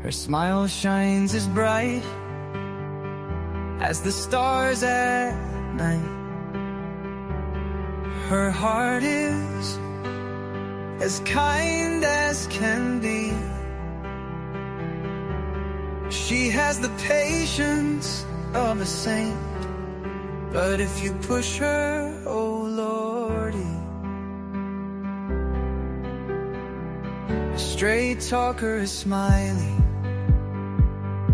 Her smile shines as bright as the stars at night. Her heart is as kind as can be. She has the patience of a saint, but if you push her, oh Lordy. A straight talker is Smiley.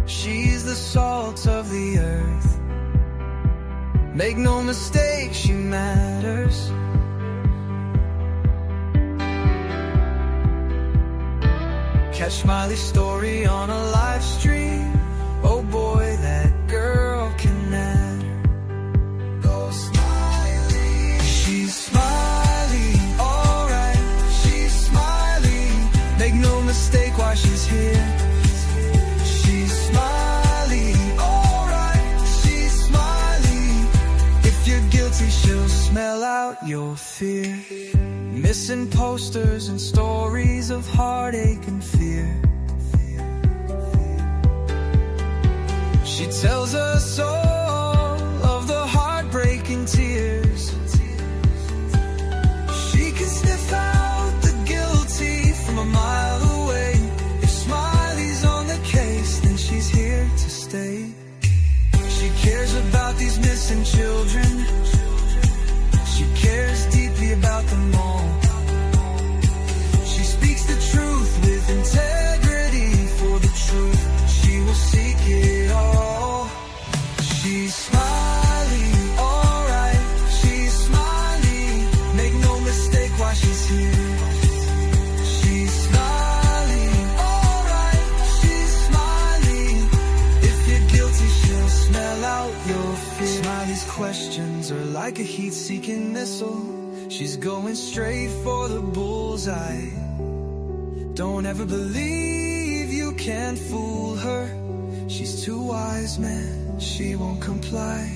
She's the salt of the earth. Make no mistake, she matters. Catch Smiley's story on a live stream. Oh boy, that girl can matter. Go Smiley. She's Smiley, alright. She's Smiley. Make no mistake why she's here. She's Smiley, alright. She's Smiley. If you're guilty, she'll smell out your fear. Missing posters and stories of heartache and fear. She tells us all of the heartbreaking tears. She can sniff out the guilty from a mile away. If Smiley's on the case, then she's here to stay. She cares about these missing children. She cares deeply about them all. She speaks the truth with integrity. For the truth, she will seek it all. She's Smiley, alright. She's Smiley. Make no mistake why she's here. She's Smiley, alright. She's Smiley. If you're guilty, she'll smell out your fear. Smiley's questions are like a heat-seeking missile. She's going straight for the bullseye. Don't ever believe you can fool her. She's too wise, man, she won't comply.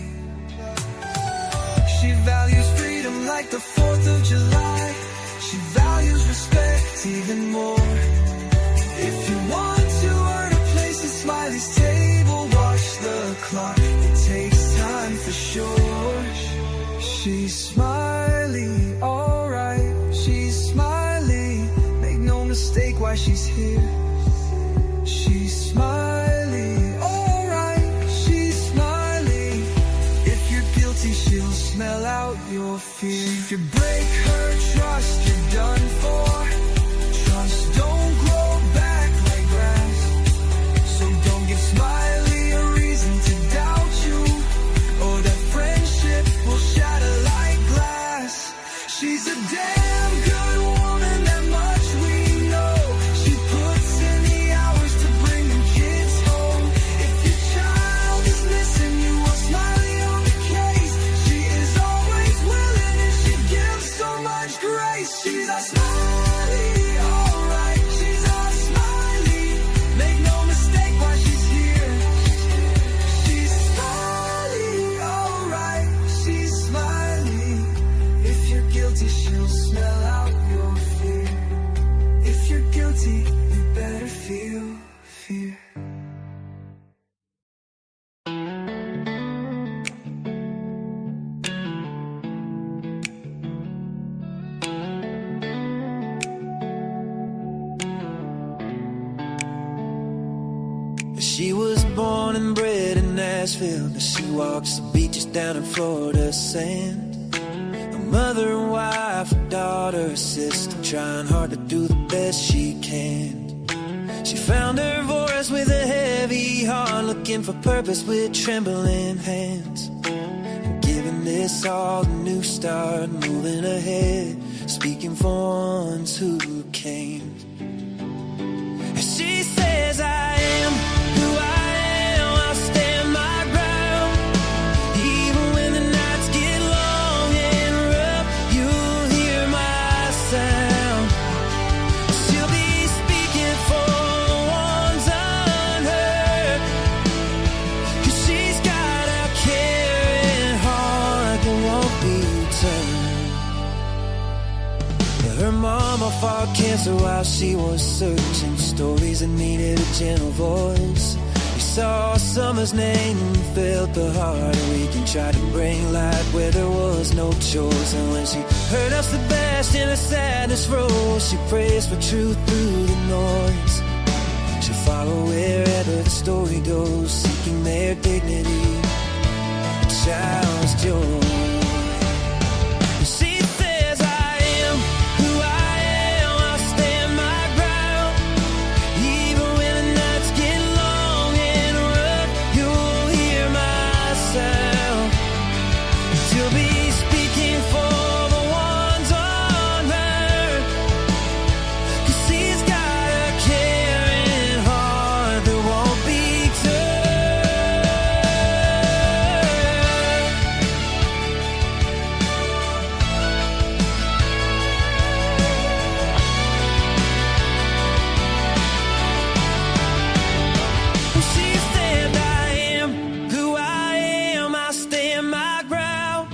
She values freedom like the 4th of July. She values respect even more. If you want to earn a place at Smiley's table, watch the clock, it takes time for sure. She's Smiley, alright. She's Smiley. Make no mistake why she's here. She's Smiley, alright. She's Smiley. If you're guilty, she'll smell out your fear. If you break her trust, you're done for. Trust don't grow back like grass. So don't give Smiley a reason to doubt you, or that friendship will shatter like glass. She's a damn good woman, that much we know. She puts in the hours to bring them kids home. If your child is missing, you want Smiley on the case. She is always willing and she gives so much grace. She's a Smiley, alright. She's a Smiley. Make no mistake why she's here. She's Smiley, alright. She's Smiley. If you're guilty, she'll smell out your fear. If you're guilty, you better feel fear. She was born and bred in Nashville, but she walks the beaches down in Florida sand. A mother and wife, a daughter, a sister, trying hard to do the best she can. She found her voice with a heavy heart, looking for purpose with trembling hands. And giving this all a new start, moving ahead, speaking for ones who came. She says, I am who I am, I'll stand my ground. Even when the nights get long and rough, you'll hear my sound. She'll be speaking for the ones unheard, 'cause she's got a caring heart that won't be turned. Her mama fought cancer while she was searching stories that needed a gentle voice. We saw summer's name and felt the heart ache and tried to bring light where there was no choice. And when she heard us the best and the sadness rose, she prays for truth through the noise. She'll follow wherever the story goes, seeking their dignity, a child's joy. She says I am who I am, I'll stand my ground. Even when the nights get long and rough, you'll hear my sound. She'll be speaking for the ones on her, 'cause she's got a caring heart that won't be turned. She said I am who I am, I stand my ground.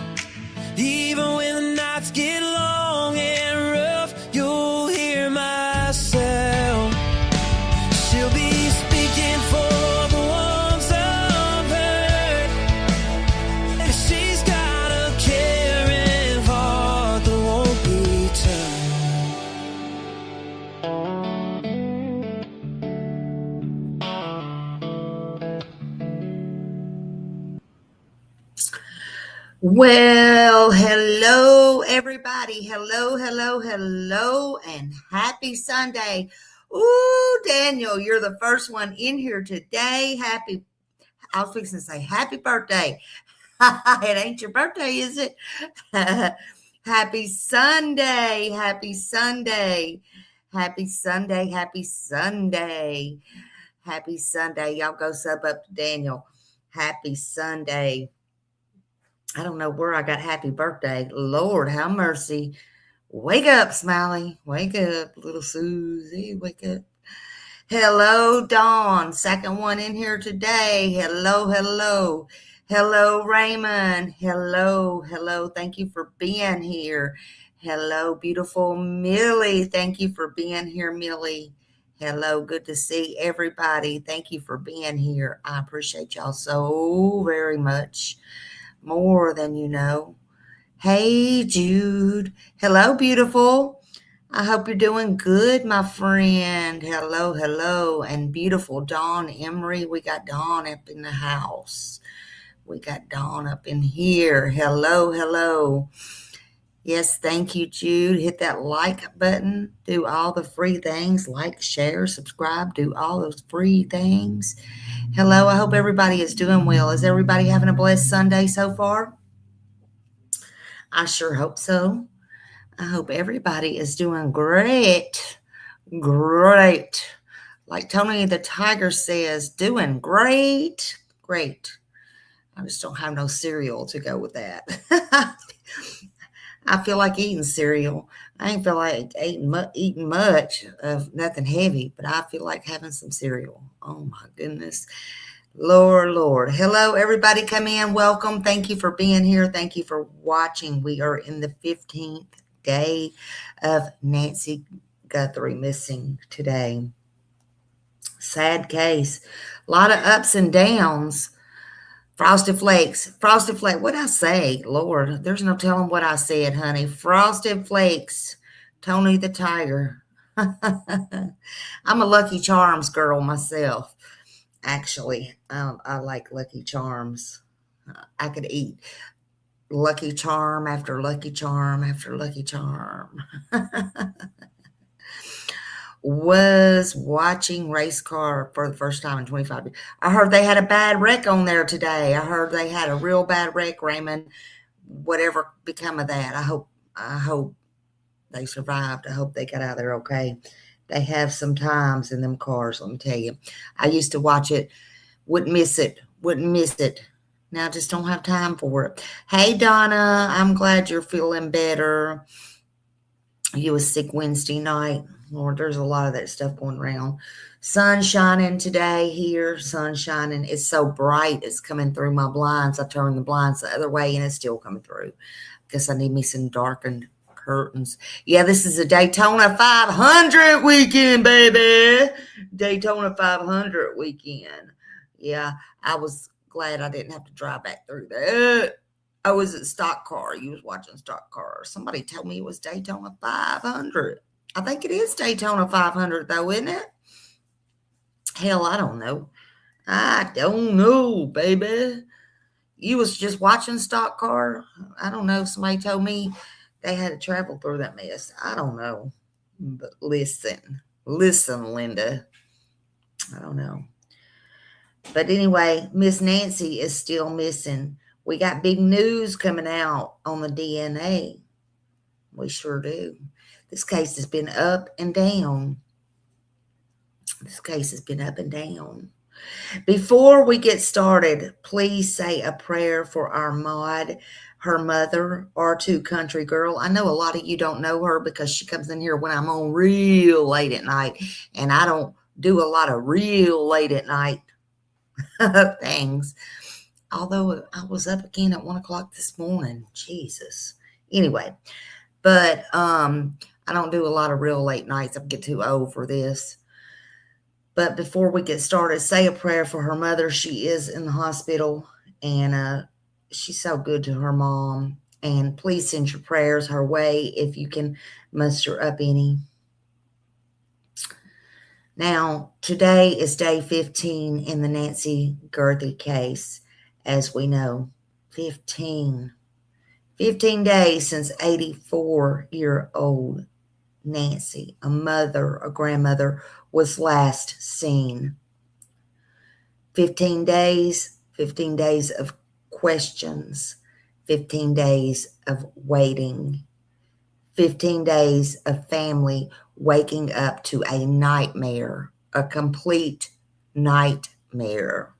Even when the nights get long and rough, you'll hear my sound. She'll be speaking for the ones of her, 'cause she's got a caring heart that won't be turned. Well, hello, everybody. Hello, and happy Sunday. Ooh, Daniel, you're the first one in here today. I was fixing to say happy birthday. It ain't your birthday, is it? Happy Sunday. Happy Sunday. Happy Sunday. Happy Sunday. Happy Sunday. Y'all go sub up to Daniel. Happy Sunday. I don't know where I got happy birthday. Lord, have mercy. Wake up, Smiley. Wake up, little Susie. Wake up. Hello, Dawn. Second one in here today. Hello. Hello, Raymond. Hello. Thank you for being here. Hello, beautiful Millie. Thank you for being here, Millie. Hello, good to see everybody. Thank you for being here. I appreciate y'all so very much. More than you know. Hey, Jude. Hello, beautiful. I hope you're doing good, my friend. Hello. And beautiful Dawn Emery. We got Dawn up in the house. We got Dawn up in here. Hello. Yes, thank you, Jude. Hit that like button. Do all the free things. Like, share, subscribe. Do all those free things. Hello, I hope everybody is doing well. Is everybody having a blessed Sunday so far? I sure hope so. I hope everybody is doing great. Like Tony the Tiger says, doing great. I just don't have no cereal to go with that. I feel like eating cereal. I ain't feel like eating much of nothing heavy, but I feel like having some cereal. Oh my goodness. Lord. Hello, everybody. Come in. Welcome. Thank you for being here. Thank you for watching. We are in the 15th day of Nancy Guthrie missing today. Sad case. A lot of ups and downs. Frosted Flakes. What'd I say? Lord, there's no telling what I said, honey. Frosted Flakes. Tony the Tiger. I'm a Lucky Charms girl myself. Actually, I like Lucky Charms. I could eat Lucky Charm after Lucky Charm after Lucky Charm. Was watching race car for the first time in 25 years. I heard they had a bad wreck on there today. I heard they had a real bad wreck, Raymond. Whatever become of that. I hope they survived. I hope they got out of there okay. They have some times in them cars, let me tell you. I used to watch it. Wouldn't miss it. Now I just don't have time for it. Hey, Donna, I'm glad you're feeling better. You was sick Wednesday night. Lord, there's a lot of that stuff going around. Sun shining today here. Sun shining. It's so bright. It's coming through my blinds. I turned the blinds the other way and it's still coming through. Guess I need me some darkened curtains. Yeah, this is a Daytona 500 weekend, baby. Daytona 500 weekend. Yeah, I was glad I didn't have to drive back through that. I was at Stock Car. You was watching Stock Car. Somebody told me it was Daytona 500. I think it is Daytona 500, though, isn't it? Hell, I don't know. I don't know, baby. You was just watching Stock Car. I don't know. Somebody told me they had to travel through that mess. I don't know. But listen, Linda. I don't know. But anyway, Miss Nancy is still missing. We got big news coming out on the DNA. We sure do. This case has been up and down. This case has been up and down. Before we get started, please say a prayer for our mod, her mother, R2 Country Girl. I know a lot of you don't know her because she comes in here when I'm on real late at night, and I don't do a lot of real late at night things. Although I was up again at 1 o'clock this morning. Jesus. Anyway, but I don't do a lot of real late nights. I get too old for this. But before we get started, say a prayer for her mother. She is in the hospital, and she's so good to her mom. And please send your prayers her way if you can muster up any. Now, today is day 15 in the Nancy Gerthy case, as we know. 15 days since 84-year-old Nancy, a grandmother, was last seen. 15 days of questions, 15 days of waiting, 15 days of family waking up to a nightmare, a complete nightmare.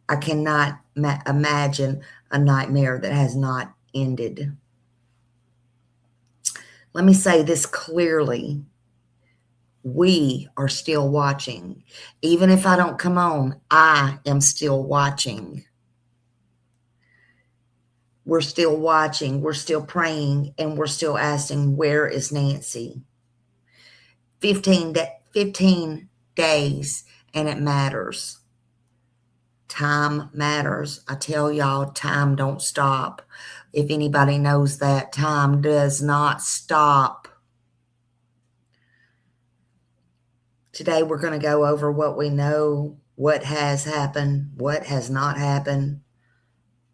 I cannot imagine a nightmare that has not ended. Let me say this clearly. We are still watching. Even if I don't come on, I am still watching. We're still watching. We're still praying. And we're still asking, where is Nancy? 15 days, and it matters. Time matters. I tell y'all, time don't stop. If anybody knows that, time does not stop. Today, we're going to go over what we know, what has happened, what has not happened,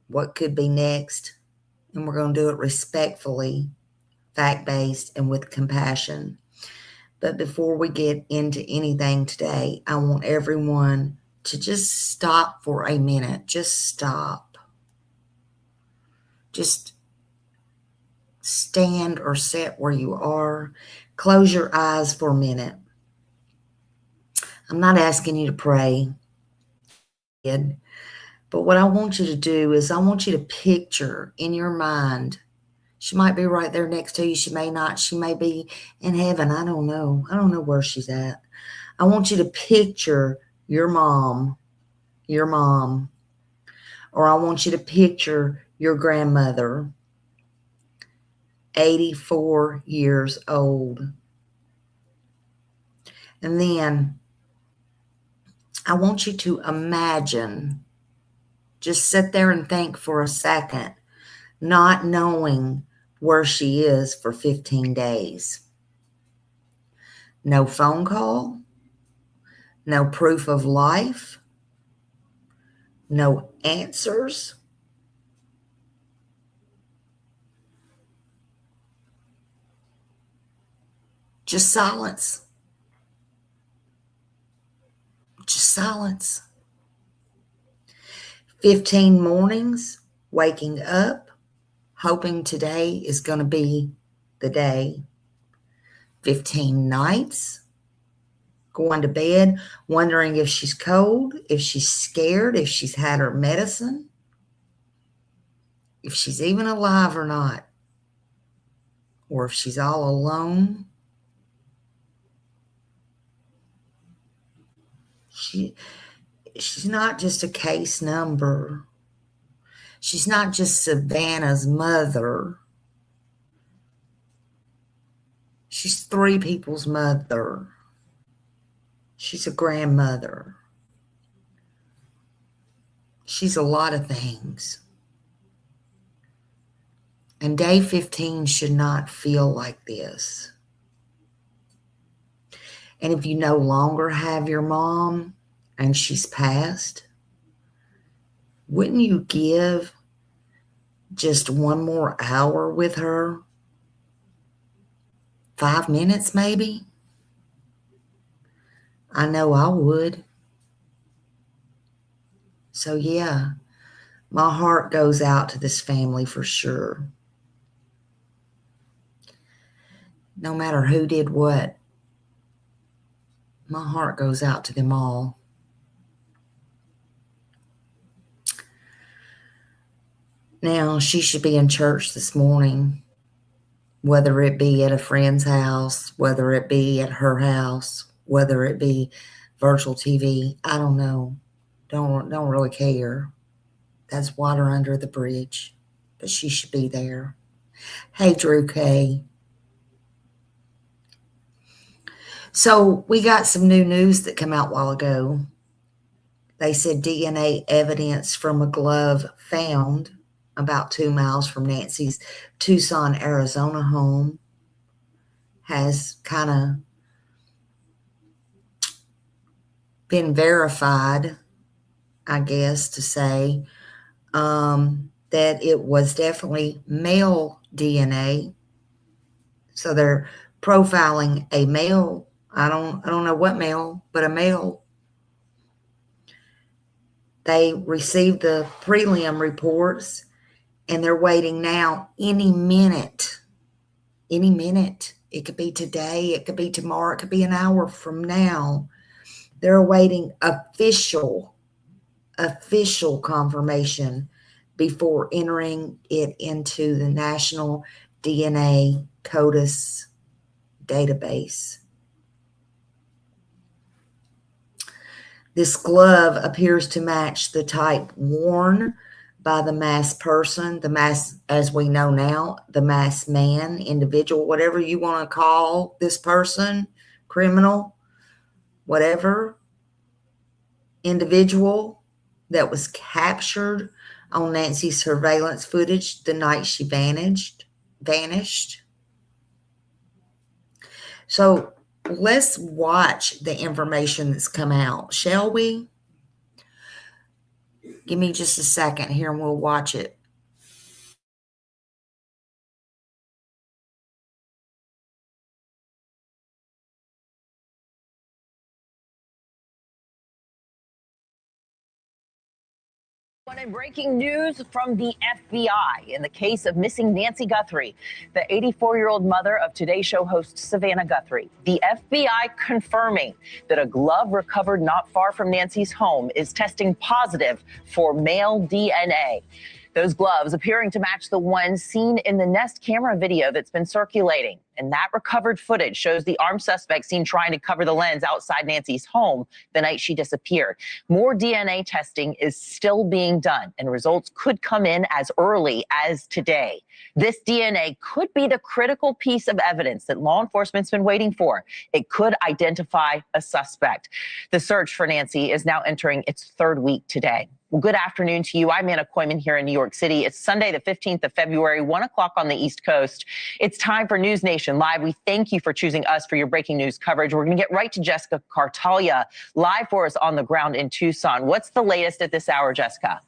what could be next. And we're going to do it respectfully, fact-based, and with compassion. But before we get into anything today, I want everyone to just stop for a minute. Just stop. Just stand or sit where you are. Close your eyes for a minute. I'm not asking you to pray, but what I want you to do is I want you to picture in your mind. She might be right there next to you. She may not. She may be in heaven. I don't know. I don't know where she's at. I want you to picture your mom, or I want you to picture your grandmother, 84 years old. And then I want you to imagine, just sit there and think for a second, not knowing where she is for 15 days. No phone call, no proof of life, no answers. Just silence. Just silence. 15 mornings waking up, hoping today is going to be the day. 15 nights going to bed, wondering if she's cold, if she's scared, if she's had her medicine, if she's even alive or not, or if she's all alone. She's not just a case number. She's not just Savannah's mother. She's 3 people's mother. She's a grandmother. She's a lot of things. And day 15 should not feel like this. And if you no longer have your mom and she's passed, wouldn't you give just one more hour with her? 5 minutes maybe? I know I would. So yeah, my heart goes out to this family for sure. No matter who did what, my heart goes out to them all. Now, she should be in church this morning, whether it be at a friend's house, whether it be at her house, whether it be virtual TV. I don't know. Don't really care. That's water under the bridge, but she should be there. Hey, Drew K. So we got some new news that came out a while ago. They said DNA evidence from a glove found about 2 miles from Nancy's Tucson, Arizona home has kind of been verified, I guess, to say that it was definitely male DNA. So they're profiling a male. I don't know what male, but a male. They received the prelim reports, and they're waiting now any minute. Any minute. It could be today. It could be tomorrow. It could be an hour from now. They're awaiting official confirmation before entering it into the National DNA CODIS database. This glove appears to match the type worn by the masked person, the masked, as we know now, the masked man, individual, whatever you want to call this person, criminal, whatever, individual that was captured on Nancy's surveillance footage the night she vanished. So let's watch the information that's come out, shall we? Give me just a second here and we'll watch it. In breaking news from the FBI in the case of missing Nancy Guthrie, the 84-year-old mother of Today Show host Savannah Guthrie. The FBI confirming that a glove recovered not far from Nancy's home is testing positive for male DNA. Those gloves appearing to match the ones seen in the Nest camera video that's been circulating. And that recovered footage shows the armed suspect seen trying to cover the lens outside Nancy's home the night she disappeared. More DNA testing is still being done, and results could come in as early as today. This DNA could be the critical piece of evidence that law enforcement's been waiting for. It could identify a suspect. The search for Nancy is now entering its 3rd week today. Well, good afternoon to you. I'm Anna Koyman here in New York City. It's Sunday, the 15th of February, 1 o'clock on the East Coast. It's time for News Nation Live. We thank you for choosing us for your breaking news coverage. We're going to get right to Jessica Cartalia, live for us on the ground in Tucson. What's the latest at this hour, Jessica?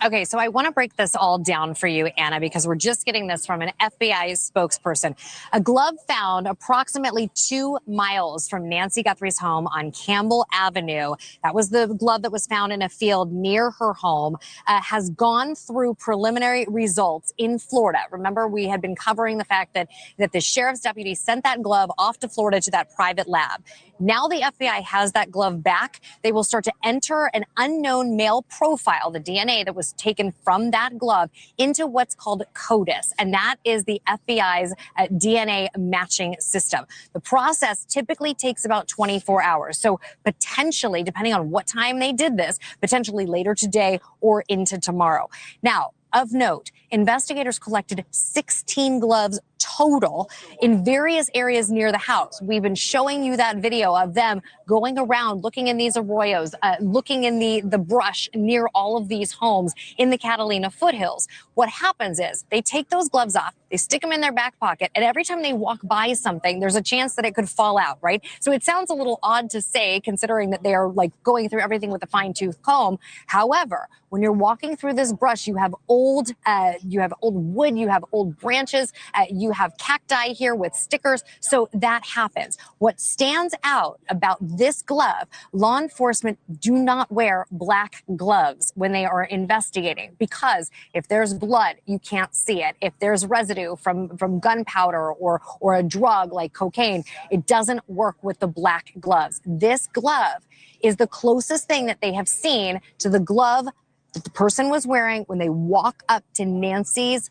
Okay, so I want to break this all down for you, Anna, because we're just getting this from an FBI spokesperson. A glove found approximately 2 miles from Nancy Guthrie's home on Campbell Avenue. That was the glove that was found in a field near her home, has gone through preliminary results in Florida. Remember, we had been covering the fact that the sheriff's deputy sent that glove off to Florida to that private lab. Now the FBI has that glove back. They will start to enter an unknown male profile, the DNA that was taken from that glove, into what's called CODIS, and that is the FBI's DNA matching system. The process typically takes about 24 hours. So potentially, depending on what time they did this, potentially later today or into tomorrow. Now, Of note, investigators collected 16 gloves total in various areas near the house. We've been showing you that video of them going around, looking in these arroyos, looking in the brush near all of these homes in the Catalina foothills. What happens is they take those gloves off, they stick them in their back pocket, and every time they walk by something, there's a chance that it could fall out, right? So it sounds a little odd to say, considering that they are like going through everything with a fine-tooth comb. However, when you're walking through this brush, you have old wood, you have old branches, you have cacti here with stickers. So that happens. What stands out about this glove, law enforcement do not wear black gloves when they are investigating, because if there's blood, you can't see it. If there's residue from gunpowder or a drug like cocaine, it doesn't work with the black gloves. This glove is the closest thing that they have seen to the glove that the person was wearing when they walk up to Nancy's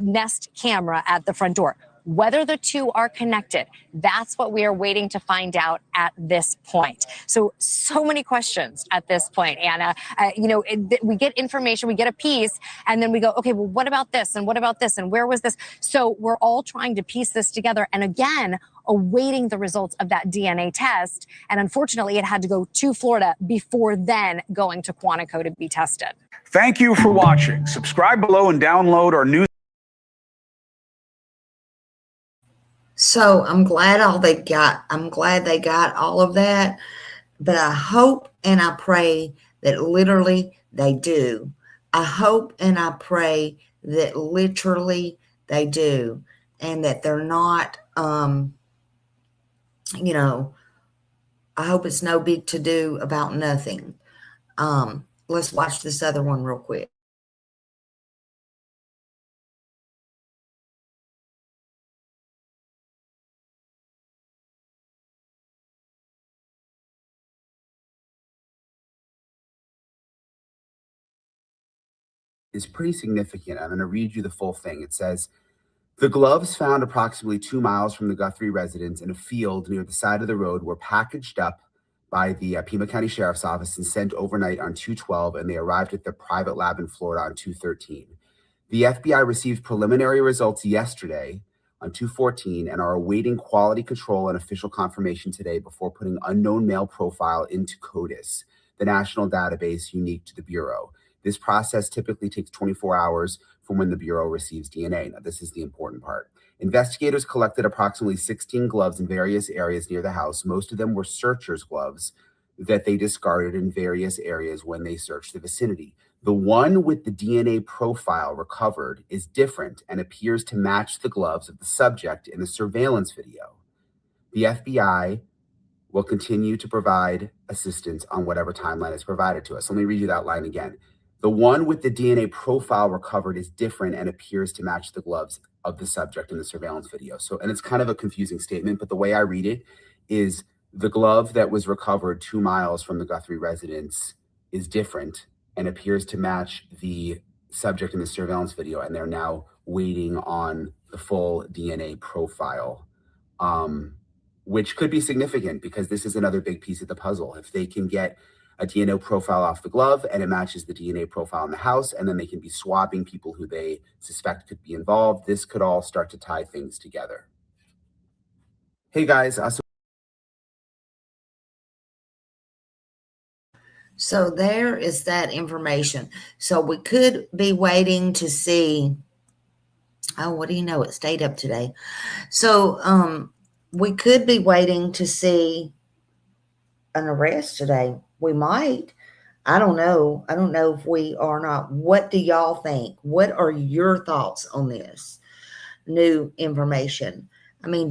Nest camera at the front door. Whether the two are connected, that's what we are waiting to find out at this point. So many questions at this point, Anna. We get information, we get a piece, and then we go, okay, well, what about this? And what about this? And where was this? So we're all trying to piece this together. And again, awaiting the results of that DNA test. And unfortunately, it had to go to Florida before then going to Quantico to be tested. Thank you for watching. Subscribe below and download our news. So I'm glad they got all of that, but I hope and I pray that literally they do. I hope and I pray that literally they do, and that they're not, I hope it's no big to do about nothing. Let's watch this other one real quick. Is pretty significant. I'm going to read you the full thing. It says, the gloves found approximately 2 miles from the Guthrie residence in a field near the side of the road were packaged up by the Pima County Sheriff's Office and sent overnight on 2/12, and they arrived at their private lab in Florida on 2/13. The FBI received preliminary results yesterday on 2/14 and are awaiting quality control and official confirmation today before putting unknown male profile into CODIS, the national database unique to the Bureau. This process typically takes 24 hours from when the Bureau receives DNA. Now, this is the important part. Investigators collected approximately 16 gloves in various areas near the house. Most of them were searchers' gloves that they discarded in various areas when they searched the vicinity. The one with the DNA profile recovered is different and appears to match the gloves of the subject in the surveillance video. The FBI will continue to provide assistance on whatever timeline is provided to us. Let me read you that line again. The one with the DNA profile recovered is different and appears to match the gloves of the subject in the surveillance video. So, and it's kind of a confusing statement, but the way I read it is the glove that was recovered 2 miles from the Guthrie residence is different and appears to match the subject in the surveillance video. And they're now waiting on the full DNA profile, which could be significant because this is another big piece of the puzzle. If they can get a DNA profile off the glove and it matches the DNA profile in the house, and then they can be swabbing people who they suspect could be involved, this could all start to tie things together. Hey guys. So there is that information. So we could be waiting to see, oh, what do you know? It stayed up today. So we could be waiting to see an arrest today. We might. I don't know. I don't know if we are not. What do y'all think? What are your thoughts on this new information? I mean,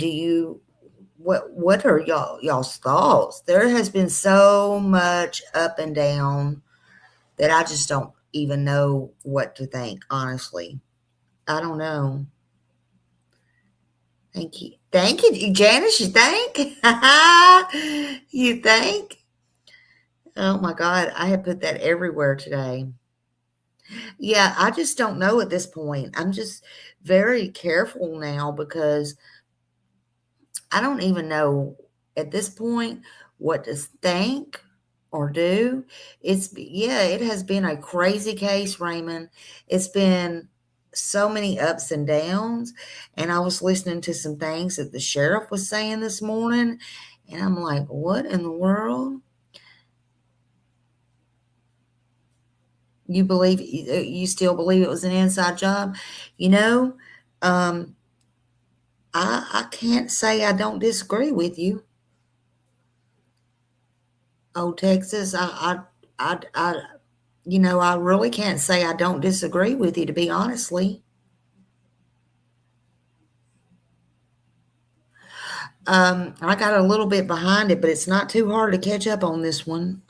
what are y'all's thoughts? There has been so much up and down that I just don't even know what to think, honestly. I don't know. Thank you. Thank you, Janice, you think? You think? Oh my God, I have put that everywhere today. Yeah, I just don't know at this point. I'm just very careful now because I don't even know at this point what to think or do. It has been a crazy case, Raymond. It's been so many ups and downs. And I was listening to some things that the sheriff was saying this morning, and I'm like, what in the world? You still believe it was an inside job? You know, I can't say I don't disagree with you. Oh, Texas, I really can't say I don't disagree with you, to be honestly. I got a little bit behind it, but it's not too hard to catch up on this one.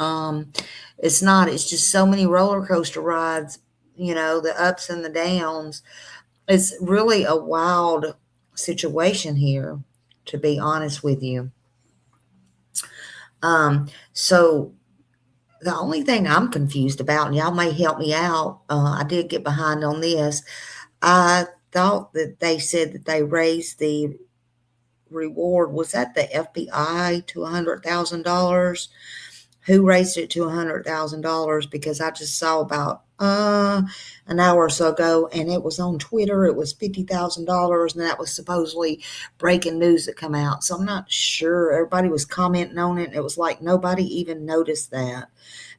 It's not. It's just so many roller coaster rides, the ups and the downs. It's really a wild situation here, to be honest with you. So the only thing I'm confused about, and y'all may help me out, I did get behind on this. I thought that they said that they raised the reward. Was that the FBI to $100,000? Who raised it to $100,000? Because I just saw about an hour or so ago, and it was on Twitter. It was $50,000, and that was supposedly breaking news that come out. So I'm not sure. Everybody was commenting on it, and it was like nobody even noticed that.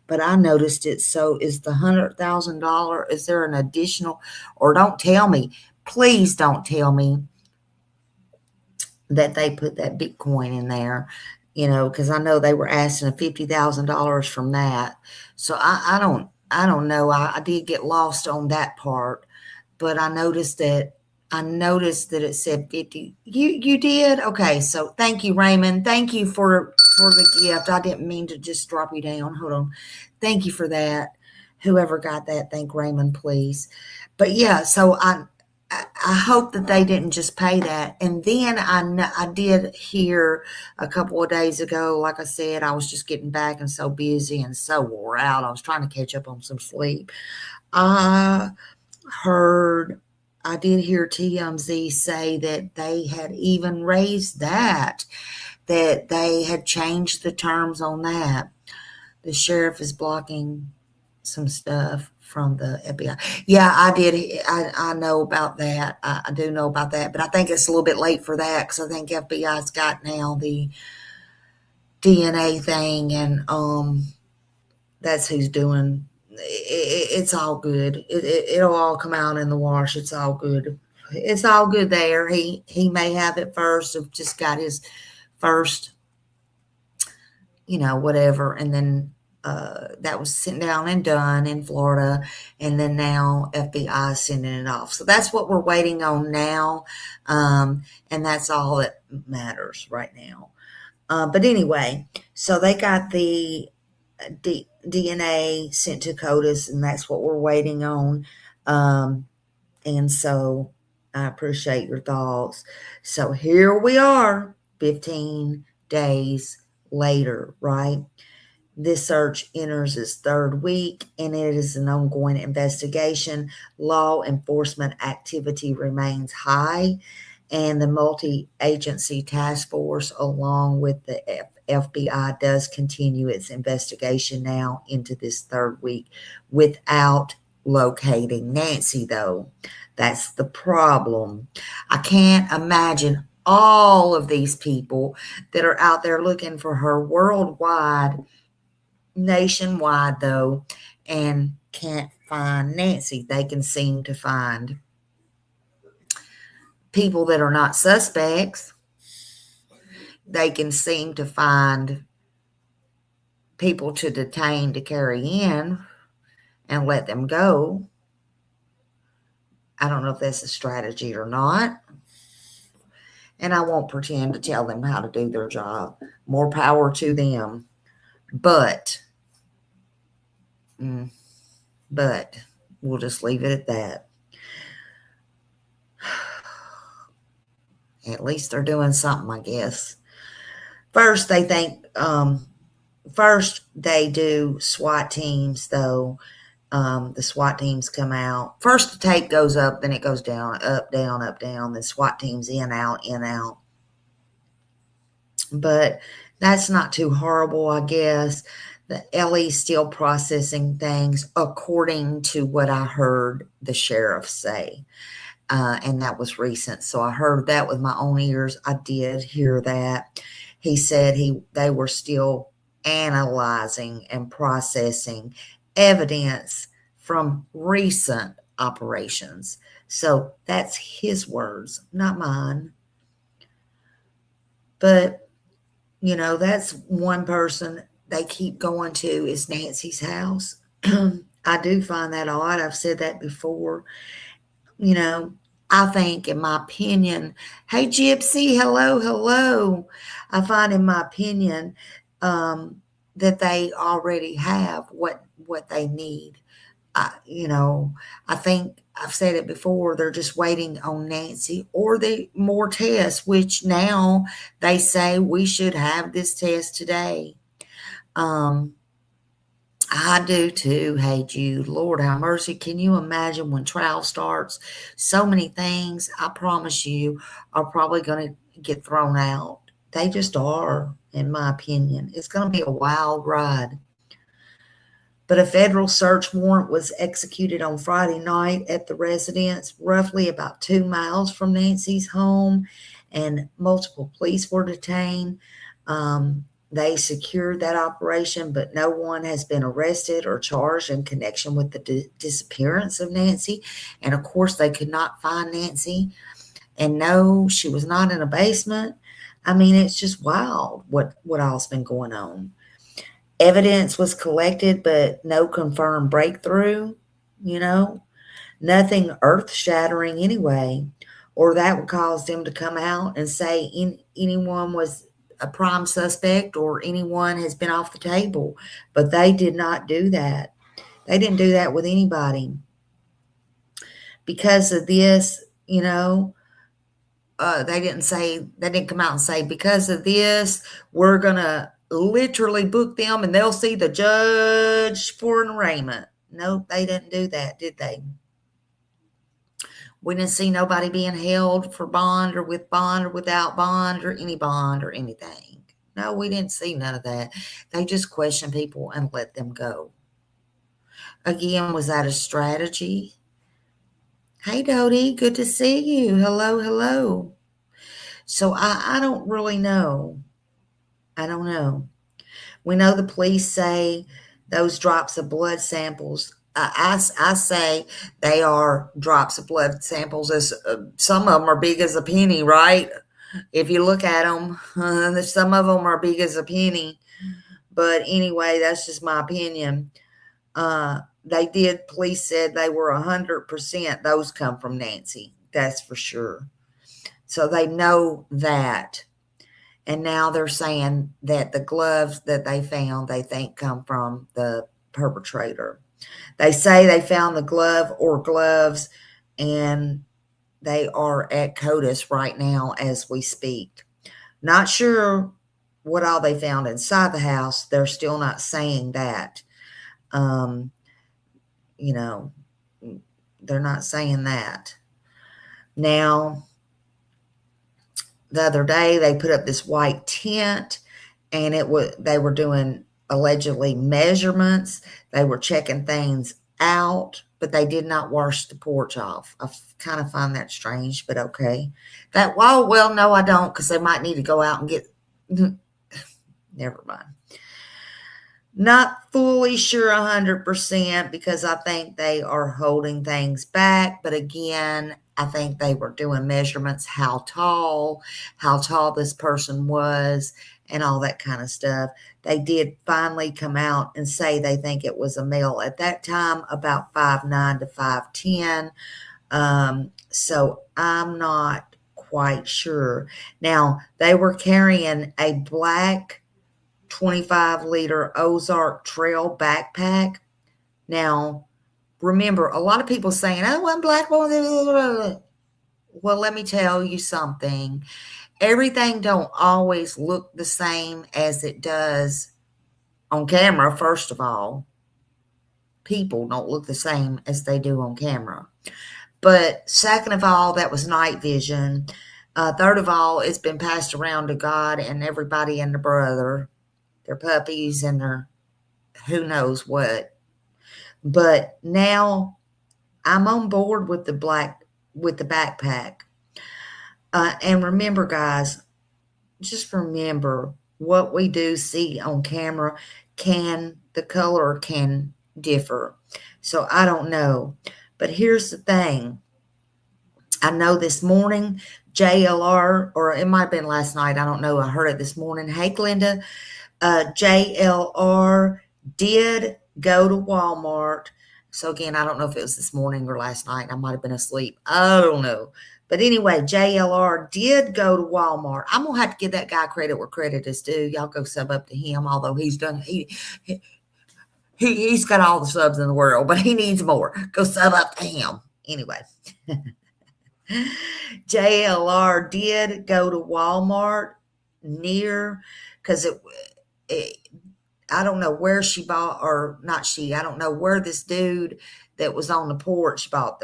But I noticed it. So is the $100,000, is there an additional, or don't tell me, please don't tell me that they put that Bitcoin in there, because I know they were asking $50,000 from that. So I don't know. I did get lost on that part, but I noticed that it said 50. You did? Okay. So thank you, Raymond. Thank you for the gift. I didn't mean to just drop you down. Hold on. Thank you for that. Whoever got that, thank Raymond, please. But yeah, so I hope that they didn't just pay that. And then I did hear a couple of days ago, like I said, I was just getting back and so busy and so wore out. I was trying to catch up on some sleep. I did hear TMZ say that they had even raised that they had changed the terms on that. The sheriff is blocking some stuff from the FBI. Yeah, I did. I know about that. I do know about that, but I think it's a little bit late for that because I think FBI's got now the DNA thing, and that's who's doing. It's all good. It'll all come out in the wash. It's all good. It's all good there. He may have it first. Have just got his first, whatever, and then that was sent down and done in Florida, and then now FBI is sending it off. So that's what we're waiting on now, and that's all that matters right now. But anyway, so they got the DNA sent to CODIS, and that's what we're waiting on. And so I appreciate your thoughts. So here we are, 15 days later, right? This search enters its third week, and it is an ongoing investigation. Law enforcement activity remains high, and the multi-agency task force, along with the FBI, does continue its investigation now into this third week without locating Nancy, though. That's the problem. I can't imagine all of these people that are out there looking for her nationwide, though, and can't find Nancy. They can seem to find people that are not suspects. They can seem to find people to detain, to carry in, and let them go. I don't know if that's a strategy or not. And I won't pretend to tell them how to do their job. More power to them. But we'll just leave it at that. At least they're doing something, I guess. First, they do SWAT teams, though. The SWAT teams come out. First, the tape goes up, then it goes down, up, down, up, down. The SWAT teams in, out, in, out. but that's not too horrible, I guess. The Ellie's still processing things according to what I heard the sheriff say. And that was recent. So I heard that with my own ears. I did hear that. He said they were still analyzing and processing evidence from recent operations. So that's his words, not mine. But, that's one person they keep going to is Nancy's house. I do find that odd. I've said that before. I think, in my opinion, hey, Gypsy, hello, hello. I find, in my opinion, that they already have what they need. I think I've said it before. They're just waiting on Nancy or the more tests, which now they say we should have this test today. I do too. Hey, Jude, Lord have mercy. Can you imagine when trial starts? So many things, I promise you, are probably going to get thrown out. They just are, in my opinion. It's going to be a wild ride. But a federal search warrant was executed on Friday night at the residence, roughly about 2 miles from Nancy's home, and multiple police were detained. They secured that operation, but no one has been arrested or charged in connection with the disappearance of Nancy. And of course, they could not find Nancy. And no, she was not in a basement. I mean, it's just wild what all's been going on. Evidence was collected, but no confirmed breakthrough, nothing earth-shattering anyway, or that would cause them to come out and say anyone was a prime suspect or anyone has been off the table. But they did not do that. They didn't do that with anybody. Because of this, they didn't come out and say, because of this, we're going to literally book them and they'll see the judge for an arraignment. No, they didn't do that, did they? We didn't see nobody being held for bond or with bond or without bond or any bond or anything. No, we didn't see none of that. They just questioned people and let them go. Again, was that a strategy? Hey, Dodie, good to see you. Hello, hello. So I don't really know. I don't know. We know the police say those drops of blood samples. I say they are drops of blood samples. As some of them are big as a penny, right? If you look at them, some of them are big as a penny. But anyway, that's just my opinion. Police said they were 100%. Those come from Nancy. That's for sure. So they know that. And now they're saying that the gloves that they found, they think come from the perpetrator. They say they found the glove or gloves, and they are at CODIS right now as we speak. Not sure what all they found inside the house. They're still not saying that. They're not saying that. Now, the other day they put up this white tent, and they were doing allegedly measurements. They were checking things out, but they did not wash the porch off. I kind of find that strange, but okay. Well, no, I don't, because they might need to go out and get. Never mind. Not fully sure 100% because I think they are holding things back. But again, I think they were doing measurements, how tall this person was, and all that kind of stuff. They did finally come out and say they think it was a male at that time, about 5'9" to 5'10". So I'm not quite sure. Now, they were carrying a black 25-liter Ozark Trail backpack. Now, remember, a lot of people saying, oh, I'm black. Well, let me tell you something. Everything don't always look the same as it does on camera, first of all. People don't look the same as they do on camera. But second of all, that was night vision. Third of all, it's been passed around to God and everybody and their brother, their puppies and their who knows what. But now I'm on board with the backpack. And remember, guys, just remember what we do see on camera the color can differ. So I don't know. But here's the thing. I know this morning, JLR, or it might have been last night, I don't know. I heard it this morning. Hey, Glenda, JLR did go to Walmart. So again, I don't know if it was this morning or last night. I might have been asleep. I don't know. But anyway, JLR did go to Walmart. I'm going to have to give that guy credit where credit is due. Y'all go sub up to him, although he's got all the subs in the world, but he needs more. Go sub up to him. Anyway. JLR did go to Walmart near, because I don't know where she bought, or not she, I don't know where this dude that was on the porch bought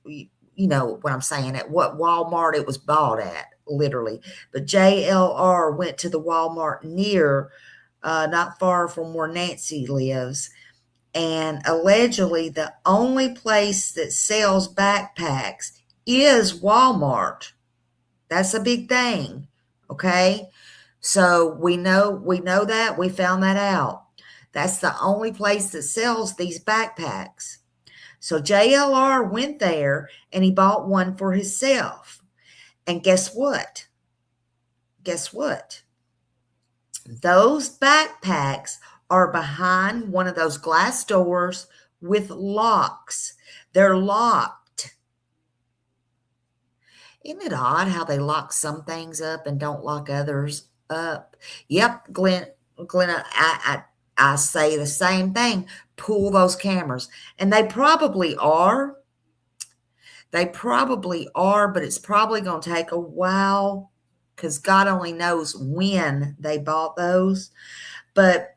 you know what I'm saying, at what Walmart it was bought at, literally. But JLR went to the Walmart near, not far from where Nancy lives. And allegedly the only place that sells backpacks is Walmart. That's a big thing. Okay. So we know that. We found that out. That's the only place that sells these backpacks. So JLR went there and he bought one for himself. And guess what? Guess what? Those backpacks are behind one of those glass doors with locks. They're locked. Isn't it odd how they lock some things up and don't lock others up? Yep, Glenn, I say the same thing. Pull those cameras. And they probably are. They probably are, but it's probably going to take a while because God only knows when they bought those. But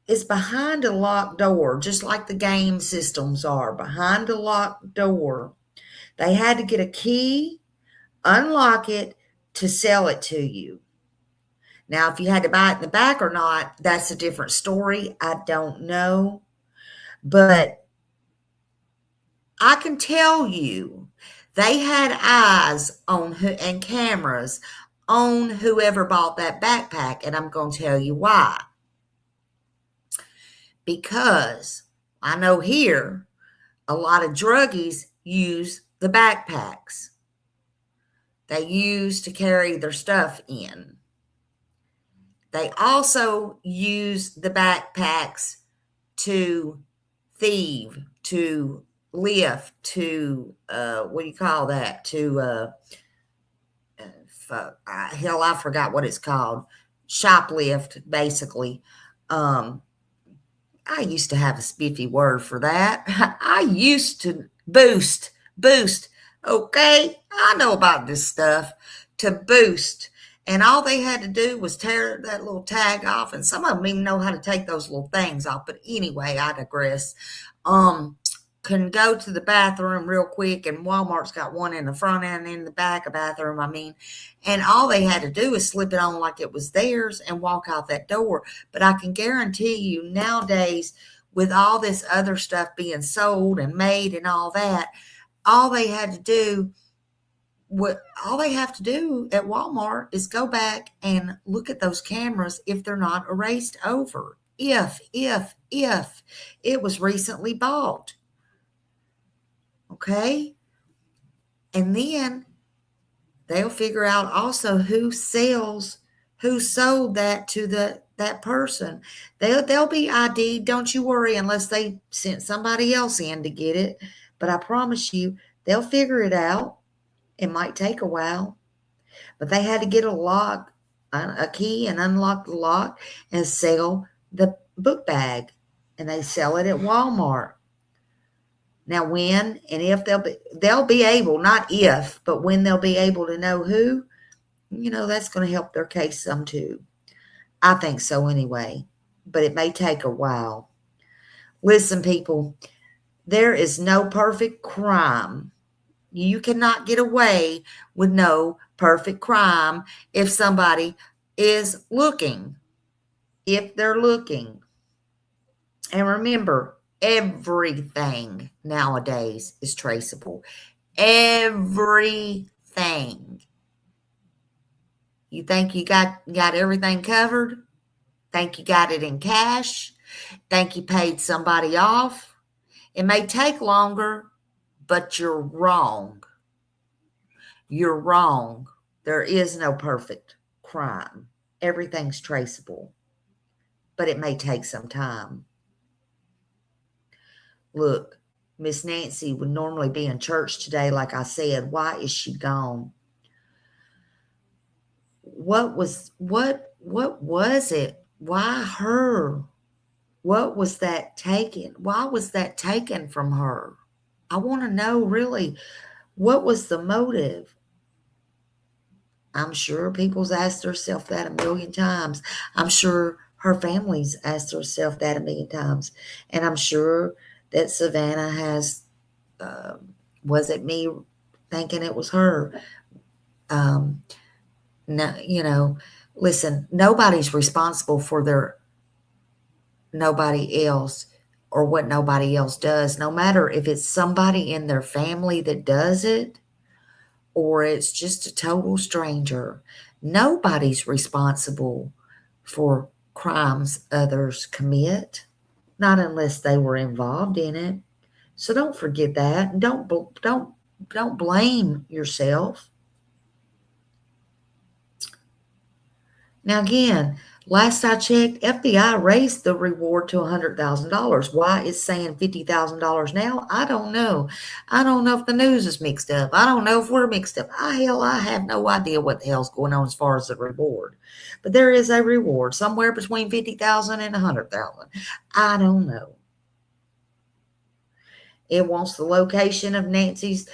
it's behind a locked door, just like the game systems are, behind a locked door. They had to get a key, unlock it to sell it to you. Now, if you had to buy it in the back or not, that's a different story. I don't know. But I can tell you they had eyes on and cameras on whoever bought that backpack, and I'm going to tell you why. Because I know here a lot of druggies use the backpacks. They use to carry their stuff in. They also use the backpacks to thieve, to lift, to what do you call that? To hell, I forgot what it's called. Shoplift, basically. I used to have a spiffy word for that. I used to boost. Okay, I know about this stuff. To boost. And all they had to do was tear that little tag off. And some of them even know how to take those little things off. But anyway, I digress. Can go to the bathroom real quick. And Walmart's got one in the front and in the back of bathroom, And all they had to do is slip it on like it was theirs and walk out that door. But I can guarantee you nowadays, with all this other stuff being sold and made and all that, all they have to do at Walmart is go back and look at those cameras if they're not erased over. If it was recently bought. Okay? And then they'll figure out also who sold that to that person. They'll be ID'd, don't you worry, unless they sent somebody else in to get it. But I promise you, they'll figure it out. It might take a while. But they had to get a key, and unlock the lock and sell the book bag. And they sell it at Walmart. Now, when and if they'll be able, not if, but when they'll be able to know who, that's going to help their case some too. I think so anyway, but it may take a while. Listen, people, there is no perfect crime. You cannot get away with no perfect crime if somebody is looking. If they're looking. And remember, everything nowadays is traceable. Everything. You think you got everything covered? Think you got it in cash? Think you paid somebody off? It may take longer, but you're wrong. You're wrong. There is no perfect crime. Everything's traceable, but it may take some time. Look, Miss Nancy would normally be in church today, like I said. Why is she gone? What was it? Why her? What was that taken? Why was that taken from her? I want to know really, what was the motive? I'm sure people's asked themselves that a million times. I'm sure her family's asked herself that a million times. And I'm sure that Savannah has, was it me thinking it was her? No, listen, nobody's responsible for nobody else or what nobody else does, no matter if it's somebody in their family that does it or it's just a total stranger. Nobody's responsible for crimes others commit, not unless they were involved in it. So don't forget that. Don't blame yourself. Now again, last I checked, FBI raised the reward to $100,000. Why it's saying $50,000 now? I don't know. I don't know if the news is mixed up. I don't know if we're mixed up. I have no idea what the hell's going on as far as the reward. But there is a reward somewhere between $50,000 and $100,000. I don't know. It wants the location of Nancy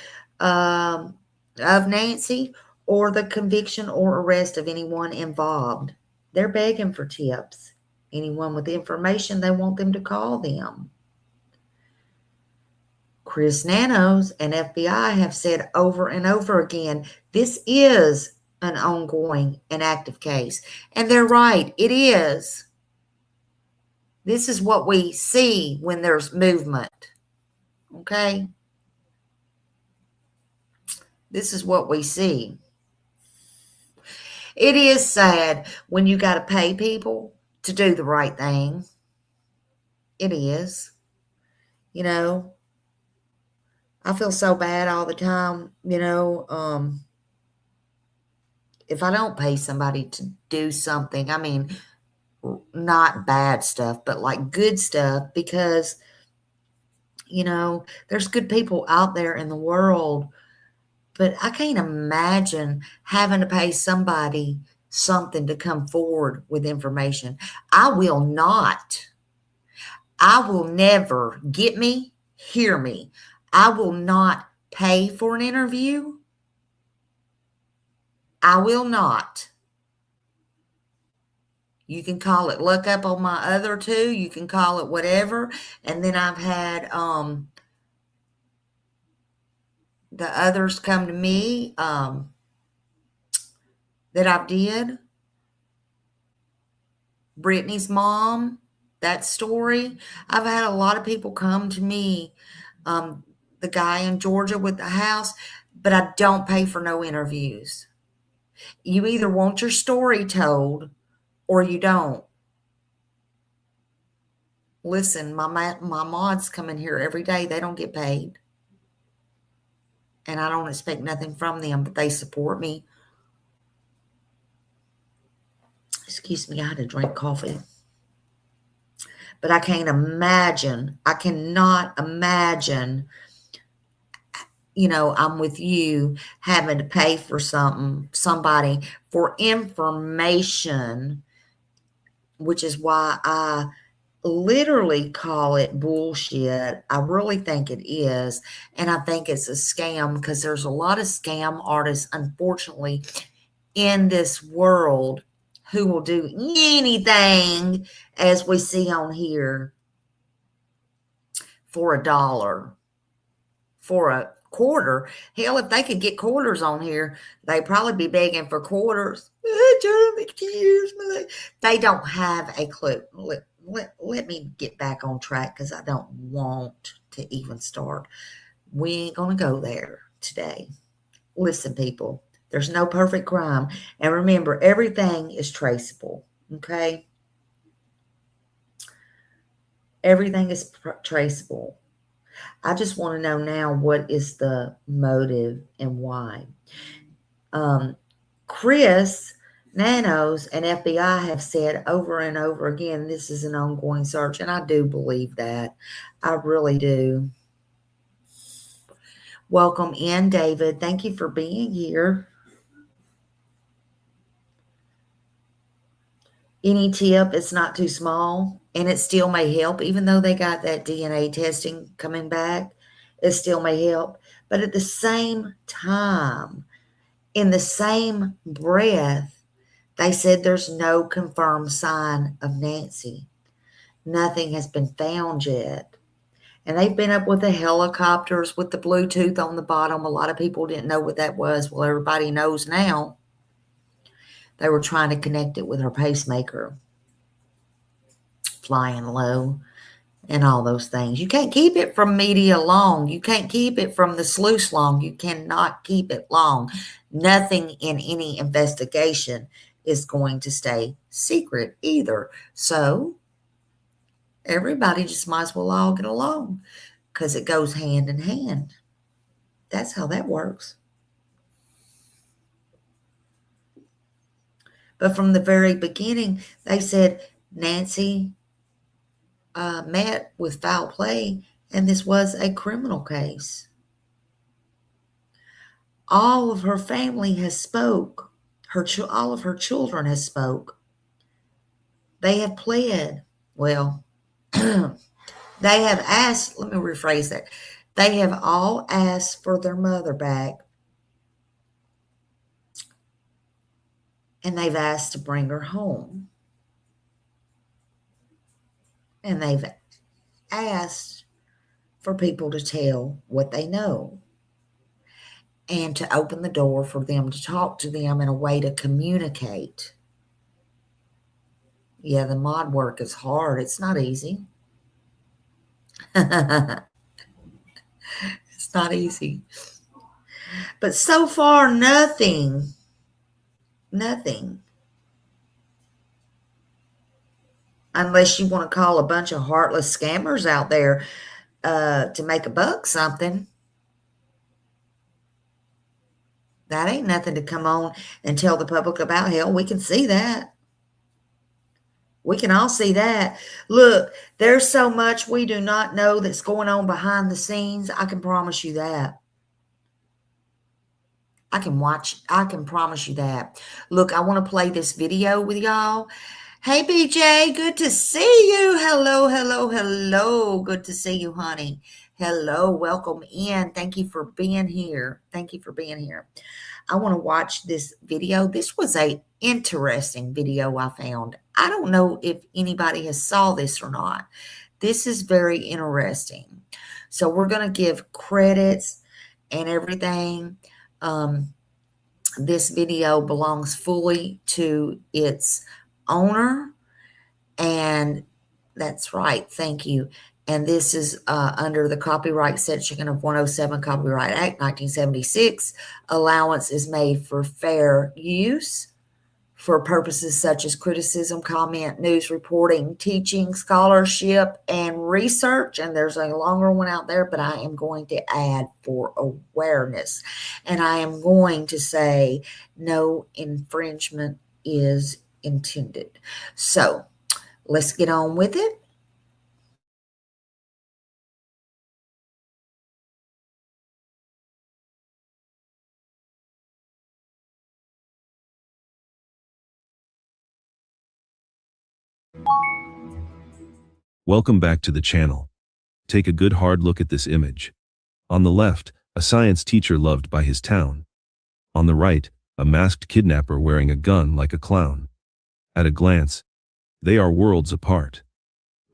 or the conviction or arrest of anyone involved. They're begging for tips. Anyone with information, they want them to call them. Chris Nanos and FBI have said over and over again, this is an ongoing and active case. And they're right, it is. This is what we see when there's movement. Okay? This is what we see. It is sad when you got to pay people to do the right thing. It is. You know, I feel so bad all the time, if I don't pay somebody to do something, I mean, not bad stuff, but like good stuff, because, there's good people out there in the world, but I can't imagine having to pay somebody something to come forward with information. I will never, hear me. I will not pay for an interview. I will not. You can call it look up on my other two. You can call it whatever. And then I've had the others come to me that I did. Brittany's mom, that story. I've had a lot of people come to me, the guy in Georgia with the house, but I don't pay for no interviews. You either want your story told or you don't. Listen, my mods come in here every day. They don't get paid. And I don't expect nothing from them, but they support me. Excuse me, I had to drink coffee. But I cannot imagine, I'm with you having to pay for somebody for information, which is why I literally call it bullshit. I really think it is. And I think it's a scam because there's a lot of scam artists, unfortunately, in this world who will do anything, as we see on here, for $1, for quarter. Hell, if they could get quarters on here, they'd probably be begging for quarters. They don't have a clue. Let me get back on track because I don't want to even start. We ain't going to go there today. Listen, people, there's no perfect crime. And remember, everything is traceable, okay? Everything is traceable. I just want to know now, what is the motive and why? Chris, Nanos, and FBI have said over and over again, this is an ongoing search, and I do believe that. I really do. Welcome in, David. Thank you for being here. Any tip, it's not too small, and it still may help. Even though they got that DNA testing coming back, it still may help. But at the same time, in the same breath, they said there's no confirmed sign of Nancy. Nothing has been found yet. And they've been up with the helicopters with the Bluetooth on the bottom. A lot of people didn't know what that was. Well, everybody knows now. They were trying to connect it with her pacemaker, flying low, and all those things. You can't keep it from media long. You can't keep it from the sleuths long. You cannot keep it long. Nothing in any investigation is going to stay secret either. So everybody just might as well all get along because it goes hand in hand. That's how that works. But from the very beginning, they said Nancy met with foul play, and this was a criminal case. All of her family has spoke. All of her children has spoke. They have pled. Well, they have asked, let me rephrase that. They have all asked for their mother back. And they've asked to bring her home. And they've asked for people to tell what they know and to open the door for them to talk to them in a way to communicate. Yeah, the mod work is hard. It's not easy. It's not easy. But so far, nothing. Unless you want to call a bunch of heartless scammers out there to make a buck something. That ain't nothing to come on and tell the public about. Hell, we can see that. We can all see that. Look, there's so much we do not know that's going on behind the scenes. I can promise you that. I can promise you that. Look, I want to play this video with y'all. Hey, BJ, good to see you. Hello. Good to see you, honey. Hello, welcome in. Thank you for being here. I want to watch this video. This was a interesting video I found. I don't know if anybody has saw this or not. This is very interesting. So we're going to give credits and everything. This video belongs fully to its owner, and that's right. Thank you. And this is under the copyright section of 107 Copyright Act 1976. Allowance is made for fair use for purposes such as criticism, comment, news reporting, teaching, scholarship, and research. And there's a longer one out there, but I am going to add for awareness. And I am going to say no infringement is intended. So let's get on with it. Welcome back to the channel. Take a good hard look at this image. On the left, a science teacher loved by his town. On the right, a masked kidnapper wearing a gun like a clown. At a glance, they are worlds apart.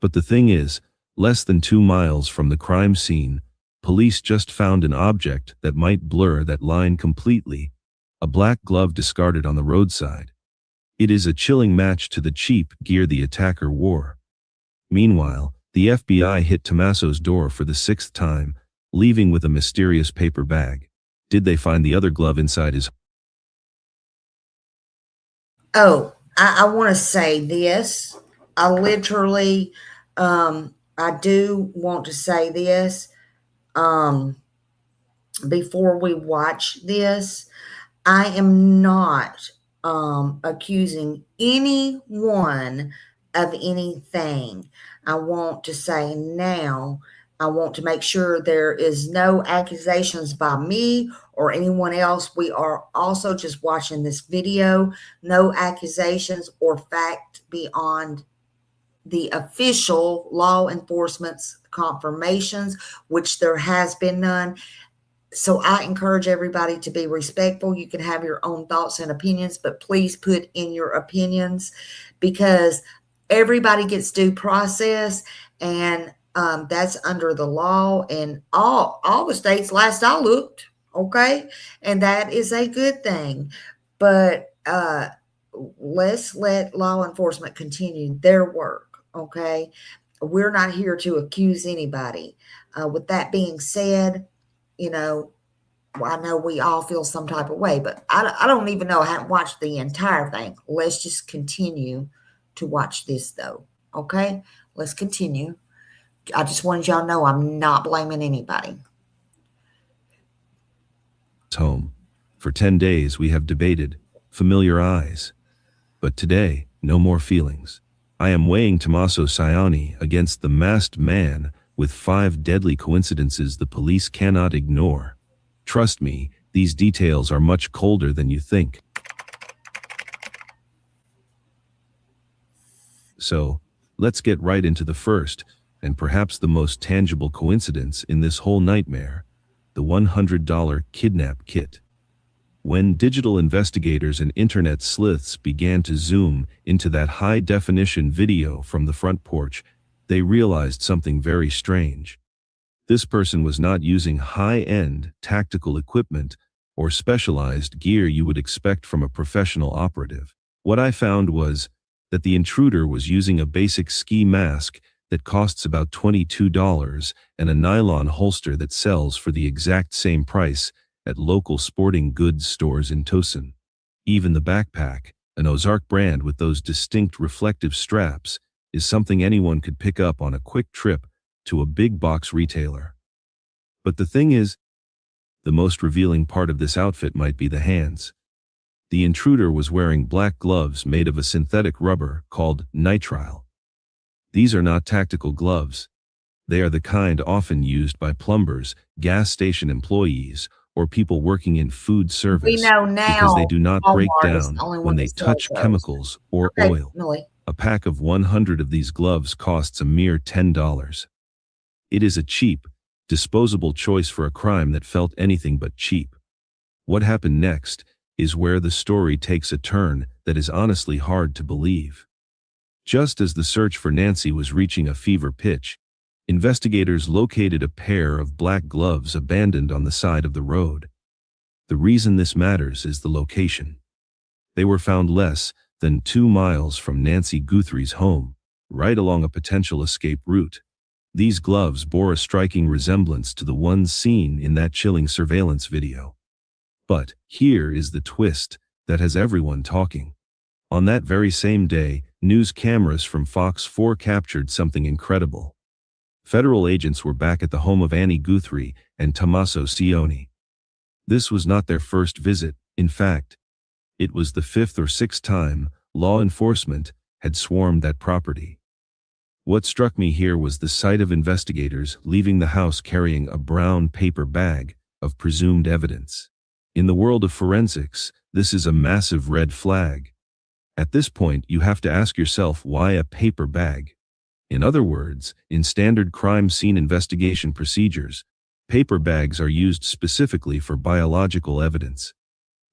But the thing is, less than 2 miles from the crime scene, police just found an object that might blur that line completely, a black glove discarded on the roadside. It is a chilling match to the cheap gear the attacker wore. Meanwhile, the FBI hit Tommaso's door for the 6th time, leaving with a mysterious paper bag. Did they find the other glove inside his? Oh, I want to say this. I literally, I do want to say this before we watch this. I am not accusing anyone of anything. I want to say now, I want to make sure there is no accusations by me or anyone else. We are also just watching this video. No accusations or fact beyond the official law enforcement's confirmations, which there has been none. So I encourage everybody to be respectful. You can have your own thoughts and opinions, but please put in your opinions, because everybody gets due process, and that's under the law in all the states last I looked. Okay. And that is a good thing. But let's let law enforcement continue their work. Okay. We're not here to accuse anybody. With that being said, you know, I know we all feel some type of way, but I don't even know. I haven't watched the entire thing. Let's just continue to watch this, though. Okay? Let's continue. I just wanted y'all to know I'm not blaming anybody. Home. For 10 days we have debated familiar eyes. But today, no more feelings. I am weighing Tommaso Ciani against the masked man with 5 deadly coincidences the police cannot ignore. Trust me, these details are much colder than you think. So, let's get right into the first, and perhaps the most tangible coincidence in this whole nightmare, the $100 kidnap kit. When digital investigators and internet sleuths began to zoom into that high-definition video from the front porch, they realized something very strange. This person was not using high-end tactical equipment or specialized gear you would expect from a professional operative. What I found was that the intruder was using a basic ski mask that costs about $22 and a nylon holster that sells for the exact same price at local sporting goods stores in Tosin. Even the backpack, an Ozark brand with those distinct reflective straps, is something anyone could pick up on a quick trip to a big box retailer. But the thing is, the most revealing part of this outfit might be the hands. The intruder was wearing black gloves made of a synthetic rubber called nitrile. These are not tactical gloves. They are the kind often used by plumbers, gas station employees, or people working in food service, We know now because they do not break Walmart is down the only when one they that sells touch those. chemicals or Okay, oil. Millie. A pack of 100 of these gloves costs a mere $10. It is a cheap, disposable choice for a crime that felt anything but cheap. What happened next is where the story takes a turn that is honestly hard to believe. Just as the search for Nancy was reaching a fever pitch, investigators located a pair of black gloves abandoned on the side of the road. The reason this matters is the location. They were found less than 2 miles from Nancy Guthrie's home, right along a potential escape route. These gloves bore a striking resemblance to the ones seen in that chilling surveillance video. But here is the twist that has everyone talking. On that very same day, news cameras from Fox 4 captured something incredible. Federal agents were back at the home of Annie Guthrie and Tommaso Ciani. This was not their first visit. In fact, it was the 5th or 6th time law enforcement had swarmed that property. What struck me here was the sight of investigators leaving the house carrying a brown paper bag of presumed evidence. In the world of forensics, this is a massive red flag. At this point, you have to ask yourself, why a paper bag? In other words, in standard crime scene investigation procedures, paper bags are used specifically for biological evidence.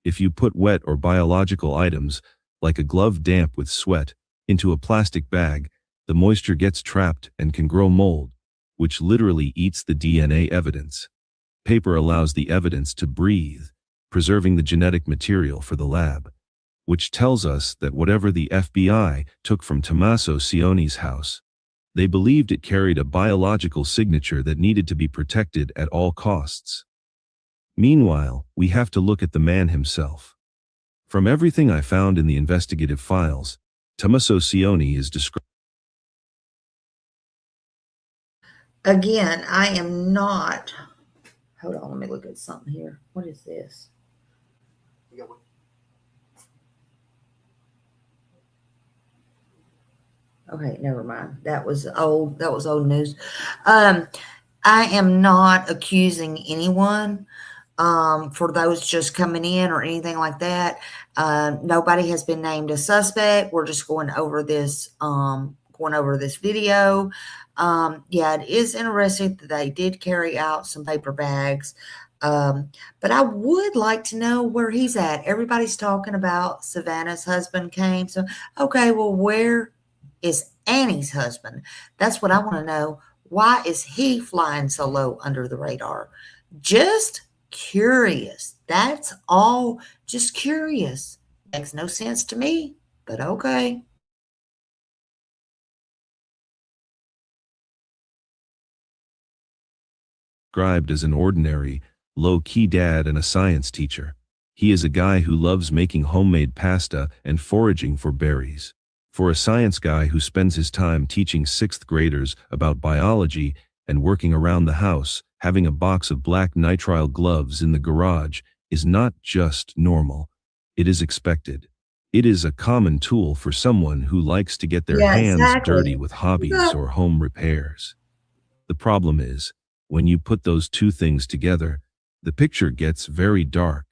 If you put wet or biological items, like a glove damp with sweat, into a plastic bag, the moisture gets trapped and can grow mold. which literally eats the DNA evidence. Paper allows the evidence to breathe, preserving the genetic material for the lab, which tells us that whatever the FBI took from Tommaso Sione's house, they believed it carried a biological signature that needed to be protected at all costs. Meanwhile, we have to look at the man himself. From everything I found in the investigative files, Tommaso Sione is described. Again, I am not. Hold on, let me look at something here. What is this? Okay, never mind. That was old. That was old news. I am not accusing anyone for those just coming in or anything like that. Nobody has been named a suspect. We're just going over this video. Yeah, it is interesting that they did carry out some paper bags. But I would like to know where he's at. Everybody's talking about Savannah's husband came. So, okay, well, where is Annie's husband? That's what I want to know. Why is he flying so low under the radar? Just curious. That's all. Just curious. Makes no sense to me, but okay. Described as an ordinary, low-key dad and a science teacher. He is a guy who loves making homemade pasta and foraging for berries. For a science guy who spends his time teaching 6th graders about biology and working around the house, having a box of black nitrile gloves in the garage is not just normal. It is expected. It is a common tool for someone who likes to get their hands dirty with hobbies or home repairs. The problem is, when you put those two things together, the picture gets very dark.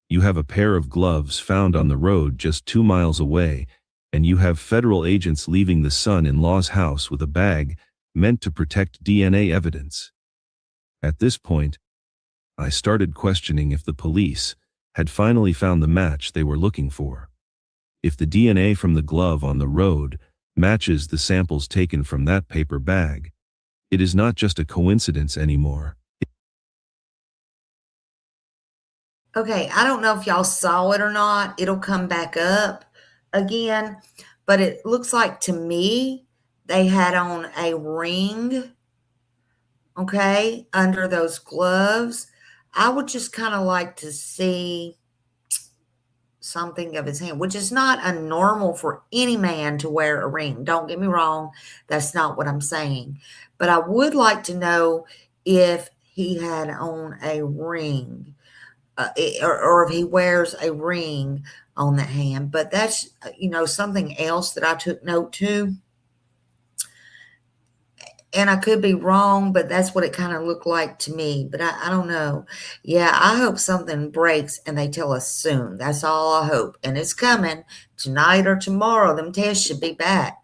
You have a pair of gloves found on the road just 2 miles away, and you have federal agents leaving the son-in-law's house with a bag meant to protect DNA evidence. At this point, I started questioning if the police had finally found the match they were looking for. If the DNA from the glove on the road matches the samples taken from that paper bag, it is not just a coincidence anymore. Okay, I don't know if y'all saw it or not. It'll come back up again, but it looks like to me they had on a ring, okay, under those gloves. I would just kind of like to see something of his hand, which is not unnormal for any man to wear a ring. Don't get me wrong. That's not what I'm saying. But I would like to know if he had on a ring or if he wears a ring on that hand. But that's, something else that I took note to. And I could be wrong, but that's what it kind of looked like to me. But I don't know. Yeah, I hope something breaks and they tell us soon. That's all I hope. And it's coming tonight or tomorrow. Them tests should be back.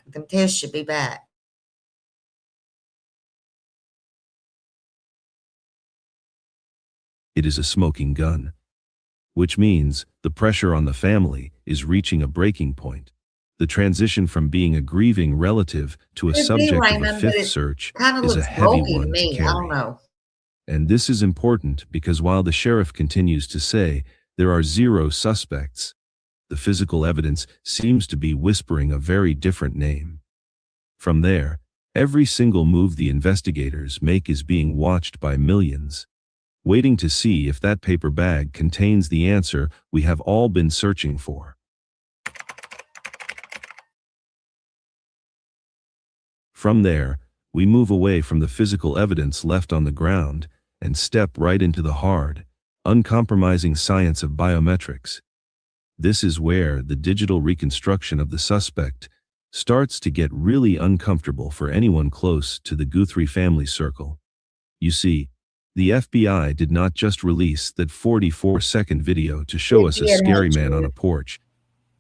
It is a smoking gun, which means the pressure on the family is reaching a breaking point. The transition from being a grieving relative to a subject of a fifth search is a heavy one to carry. I don't know. And this is important because while the sheriff continues to say there are 0 suspects, the physical evidence seems to be whispering a very different name. From there, every single move the investigators make is being watched by millions, waiting to see if that paper bag contains the answer we have all been searching for. From there, we move away from the physical evidence left on the ground and step right into the hard, uncompromising science of biometrics. This is where the digital reconstruction of the suspect starts to get really uncomfortable for anyone close to the Guthrie family circle. You see, the FBI did not just release that 44-second video to show us a scary man on a porch.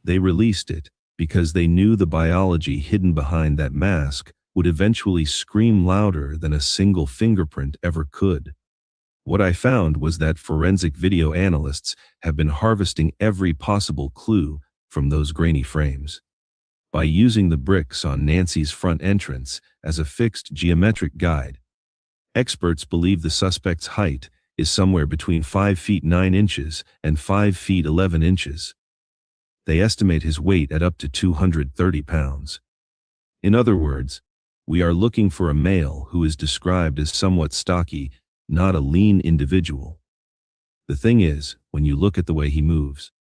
They released it because they knew the biology hidden behind that mask would eventually scream louder than a single fingerprint ever could. What I found was that forensic video analysts have been harvesting every possible clue from those grainy frames. By using the bricks on Nancy's front entrance as a fixed geometric guide, Experts believe the suspect's height is somewhere between 5 feet 9 inches and 5 feet 11 inches. They estimate his weight at up to 230 pounds. In other words, we are looking for a male who is described as somewhat stocky, not a lean individual. The thing is, when you look at the way he moves,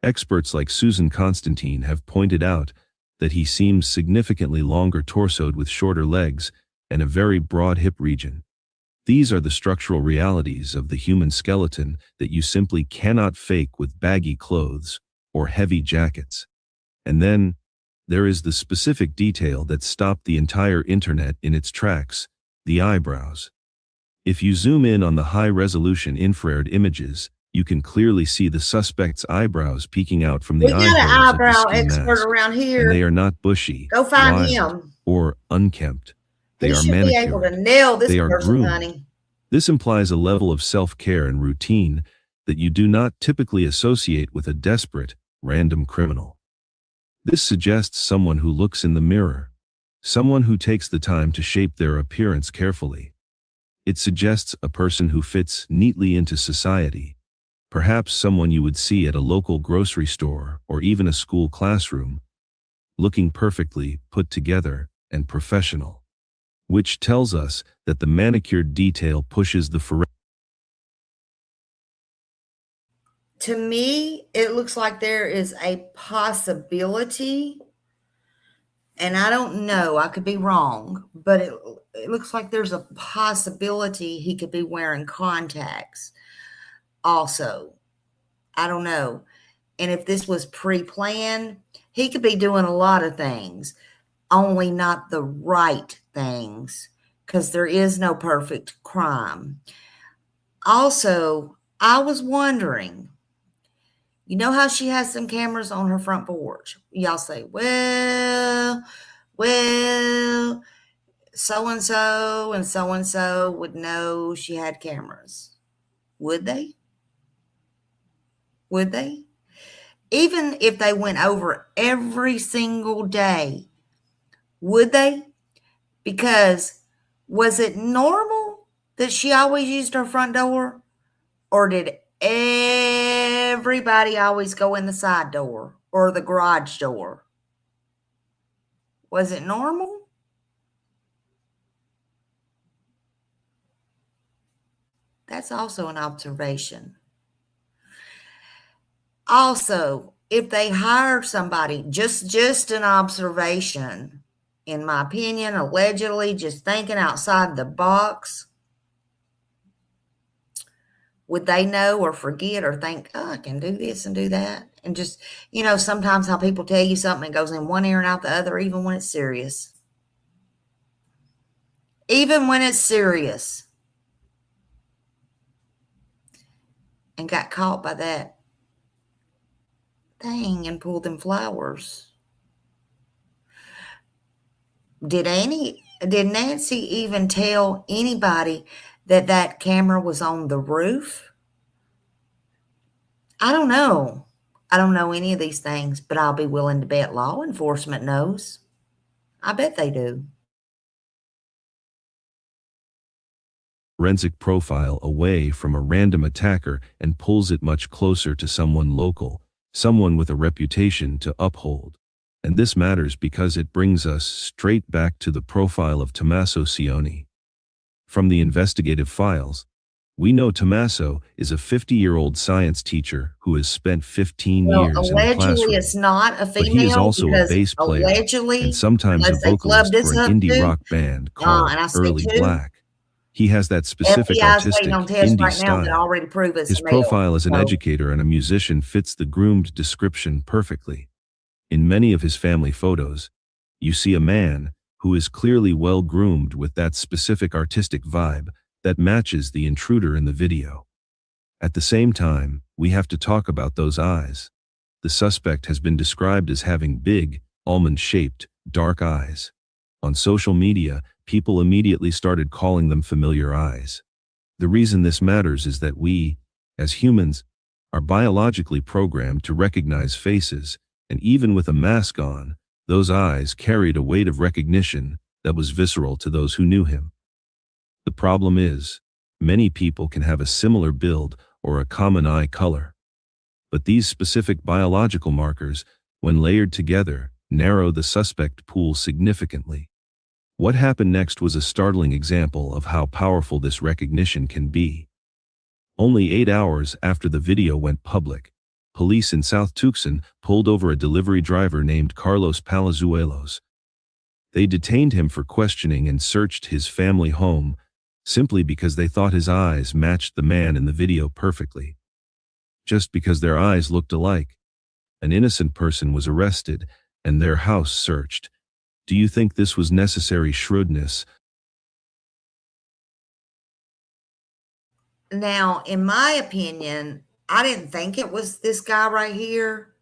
experts like Susan Constantine have pointed out that he seems significantly longer torsoed with shorter legs and a very broad hip region. These are the structural realities of the human skeleton that you simply cannot fake with baggy clothes or heavy jackets. And then, there is the specific detail that stopped the entire internet in its tracks: the eyebrows. If you zoom in on the high-resolution infrared images, you can clearly see the suspect's eyebrows peeking out from the We got an eye holes of the eyebrow ski expert mask, around here. and they are not bushy, Go find wild, him. or unkempt. They He are should be able to manicured. nail this They are person, groomed. honey. This implies a level of self-care and routine that you do not typically associate with a desperate, random criminal. This suggests someone who looks in the mirror, someone who takes the time to shape their appearance carefully. It suggests a person who fits neatly into society, perhaps someone you would see at a local grocery store or even a school classroom, looking perfectly put together and professional, which tells us that the manicured detail pushes the forensic. To me, it looks like there is a possibility, and I don't know, I could be wrong, but it looks like there's a possibility he could be wearing contacts also. I don't know. And if this was pre-planned, he could be doing a lot of things, only not the right things, because there is no perfect crime. Also, I was wondering, you know how she has some cameras on her front porch? Y'all say, well, so-and-so and so-and-so would know she had cameras. Would they? Would they? Even if they went over every single day, would they? Because was it normal that she always used her front door? Or did everybody always go in the side door or the garage door? Was it normal? That's also an observation. Also, if they hired somebody, just an observation, in my opinion, allegedly just thinking outside the box, would they know or forget or think, oh, I can do this and do that? And just, sometimes how people tell you something, it goes in one ear and out the other, even when it's serious. Even when it's serious. And got caught by that thing and pulled them flowers. Did Nancy even tell anybody that camera was on the roof? I don't know. I don't know any of these things, but I'll be willing to bet law enforcement knows. I bet they do. Forensic profile away from a random attacker and pulls it much closer to someone local, someone with a reputation to uphold. And this matters because it brings us straight back to the profile of Tommaso Cioni. From the investigative files, we know Tommaso is a 50-year-old science teacher who has spent 15 years in the classroom. Allegedly, it's not a female. But he is also a bass player and sometimes a vocalist for an indie rock band called Early Black. He has that specific artistic indie style. His profile as an educator and a musician fits the groomed description perfectly. In many of his family photos, you see a man who is clearly well-groomed with that specific artistic vibe that matches the intruder in the video. At the same time, we have to talk about those eyes. The suspect has been described as having big, almond-shaped, dark eyes. On social media, people immediately started calling them familiar eyes. The reason this matters is that we, as humans, are biologically programmed to recognize faces, and even with a mask on, those eyes carried a weight of recognition that was visceral to those who knew him. The problem is, many people can have a similar build or a common eye color. But these specific biological markers, when layered together, narrow the suspect pool significantly. What happened next was a startling example of how powerful this recognition can be. Only 8 hours after the video went public, police in South Tucson pulled over a delivery driver named Carlos Palazuelos. They detained him for questioning and searched his family home simply because they thought his eyes matched the man in the video perfectly. Just because their eyes looked alike. An innocent person was arrested and their house searched. Do you think this was necessary shrewdness? Now, in my opinion, I didn't think it was this guy right here,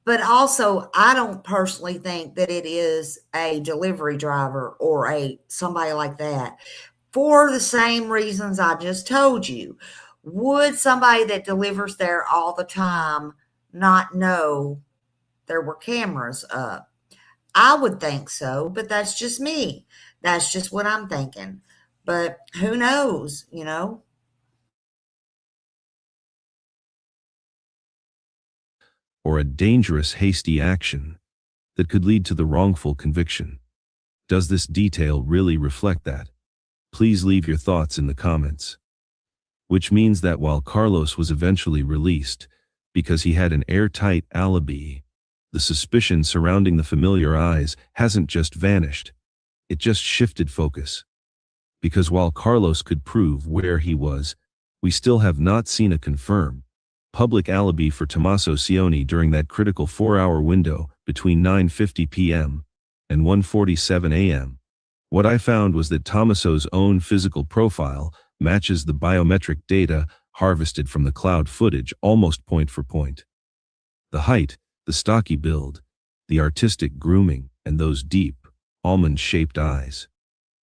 but also I don't personally think that it is a delivery driver or somebody like that for the same reasons I just told you. Would somebody that delivers there all the time not know there were cameras up? I would think so, but that's just me. That's just what I'm thinking. But who knows, you know? Or a dangerous, hasty action that could lead to the wrongful conviction? Does this detail really reflect that? Please leave your thoughts in the comments. Which means that while Carlos was eventually released because he had an airtight alibi, the suspicion surrounding the familiar eyes hasn't just vanished. It just shifted focus. Because while Carlos could prove where he was, we still have not seen a confirmed public alibi for Tommaso Cioni during that critical 4-hour window between 9:50 p.m. and 1:47 a.m. What I found was that Tommaso's own physical profile matches the biometric data harvested from the cloud footage almost point for point. The height, the stocky build, the artistic grooming, and those deep, almond-shaped eyes.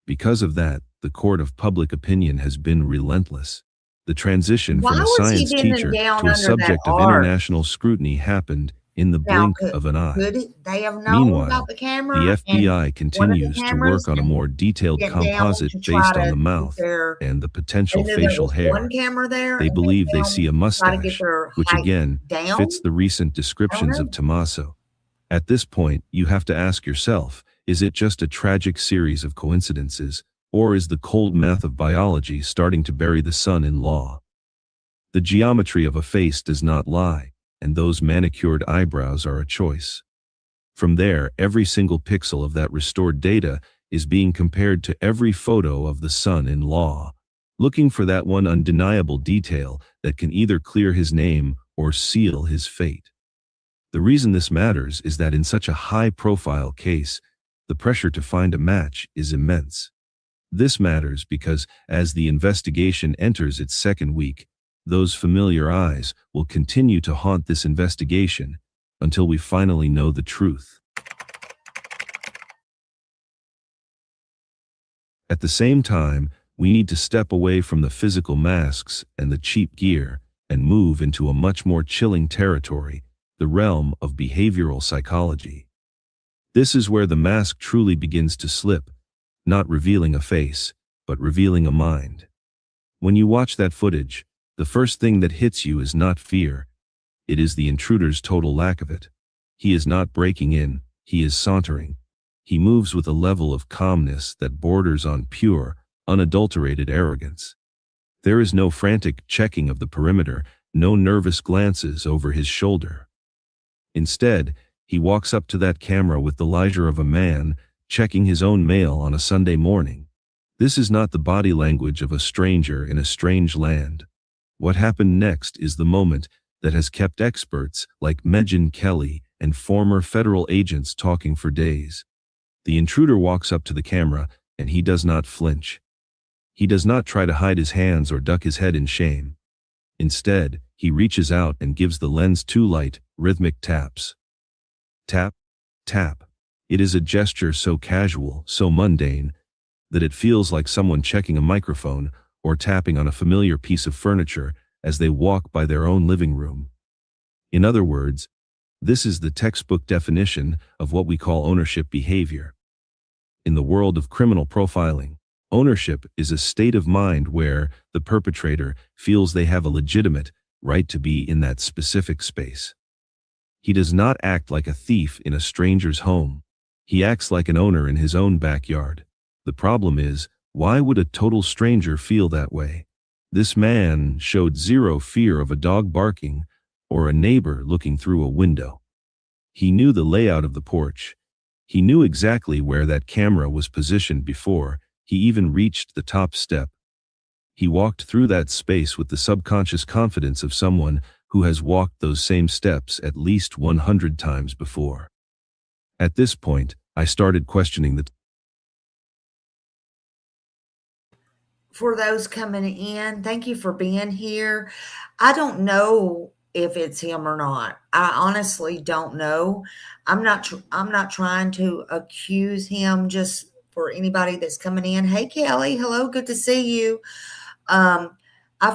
Because of that, the court of public opinion has been relentless. The transition Why from a was he science bending teacher down to a under that subject of arch? international scrutiny happened in the Now, blink of an eye. could they have known about Meanwhile, the the camera and FBI one of the continues to cameras work on a and more detailed bent down composite to try based on to the get mouth their, and the they potential knew there facial was one hair. camera there They and believe they bent see a down to try to get mustache, their which height again down? fits the recent I don't descriptions of know. Tommaso. At this point, you have to ask yourself, is it just a tragic series of coincidences, or is the cold math of biology starting to bury the son-in-law? The geometry of a face does not lie, and those manicured eyebrows are a choice. From there, every single pixel of that restored data is being compared to every photo of the son-in-law, looking for that one undeniable detail that can either clear his name or seal his fate. The reason this matters is that in such a high-profile case, the pressure to find a match is immense. This matters because as the investigation enters its second week, those familiar eyes will continue to haunt this investigation until we finally know the truth. At the same time, we need to step away from the physical masks and the cheap gear and move into a much more chilling territory, the realm of behavioral psychology. This is where the mask truly begins to slip, not revealing a face, but revealing a mind. When you watch that footage, the first thing that hits you is not fear. It is the intruder's total lack of it. He is not breaking in, he is sauntering. He moves with a level of calmness that borders on pure, unadulterated arrogance. There is no frantic checking of the perimeter, no nervous glances over his shoulder. Instead, he walks up to that camera with the leisure of a man checking his own mail on a Sunday morning. This is not the body language of a stranger in a strange land. What happened next is the moment that has kept experts like Megyn Kelly and former federal agents talking for days. The intruder walks up to the camera, and he does not flinch. He does not try to hide his hands or duck his head in shame. Instead, he reaches out and gives the lens two light, rhythmic taps. Tap, tap. It is a gesture so casual, so mundane, that it feels like someone checking a microphone or tapping on a familiar piece of furniture as they walk by their own living room. In other words, this is the textbook definition of what we call ownership behavior. In the world of criminal profiling, Ownership is a state of mind where the perpetrator feels they have a legitimate right to be in that specific space. He does not act like a thief in a stranger's home. He acts like an owner in his own backyard. The problem is, why would a total stranger feel that way? This man showed zero fear of a dog barking or a neighbor looking through a window. He knew the layout of the porch. He knew exactly where that camera was positioned before he even reached the top step. He walked through that space with the subconscious confidence of someone who has walked those same steps at least 100 times before. At this point, I started questioning the For those coming in, thank you for being here. I don't know if it's him or not. I honestly don't know. I'm not trying to accuse him, just for anybody that's coming in. Hey Kelly, hello, good to see you. I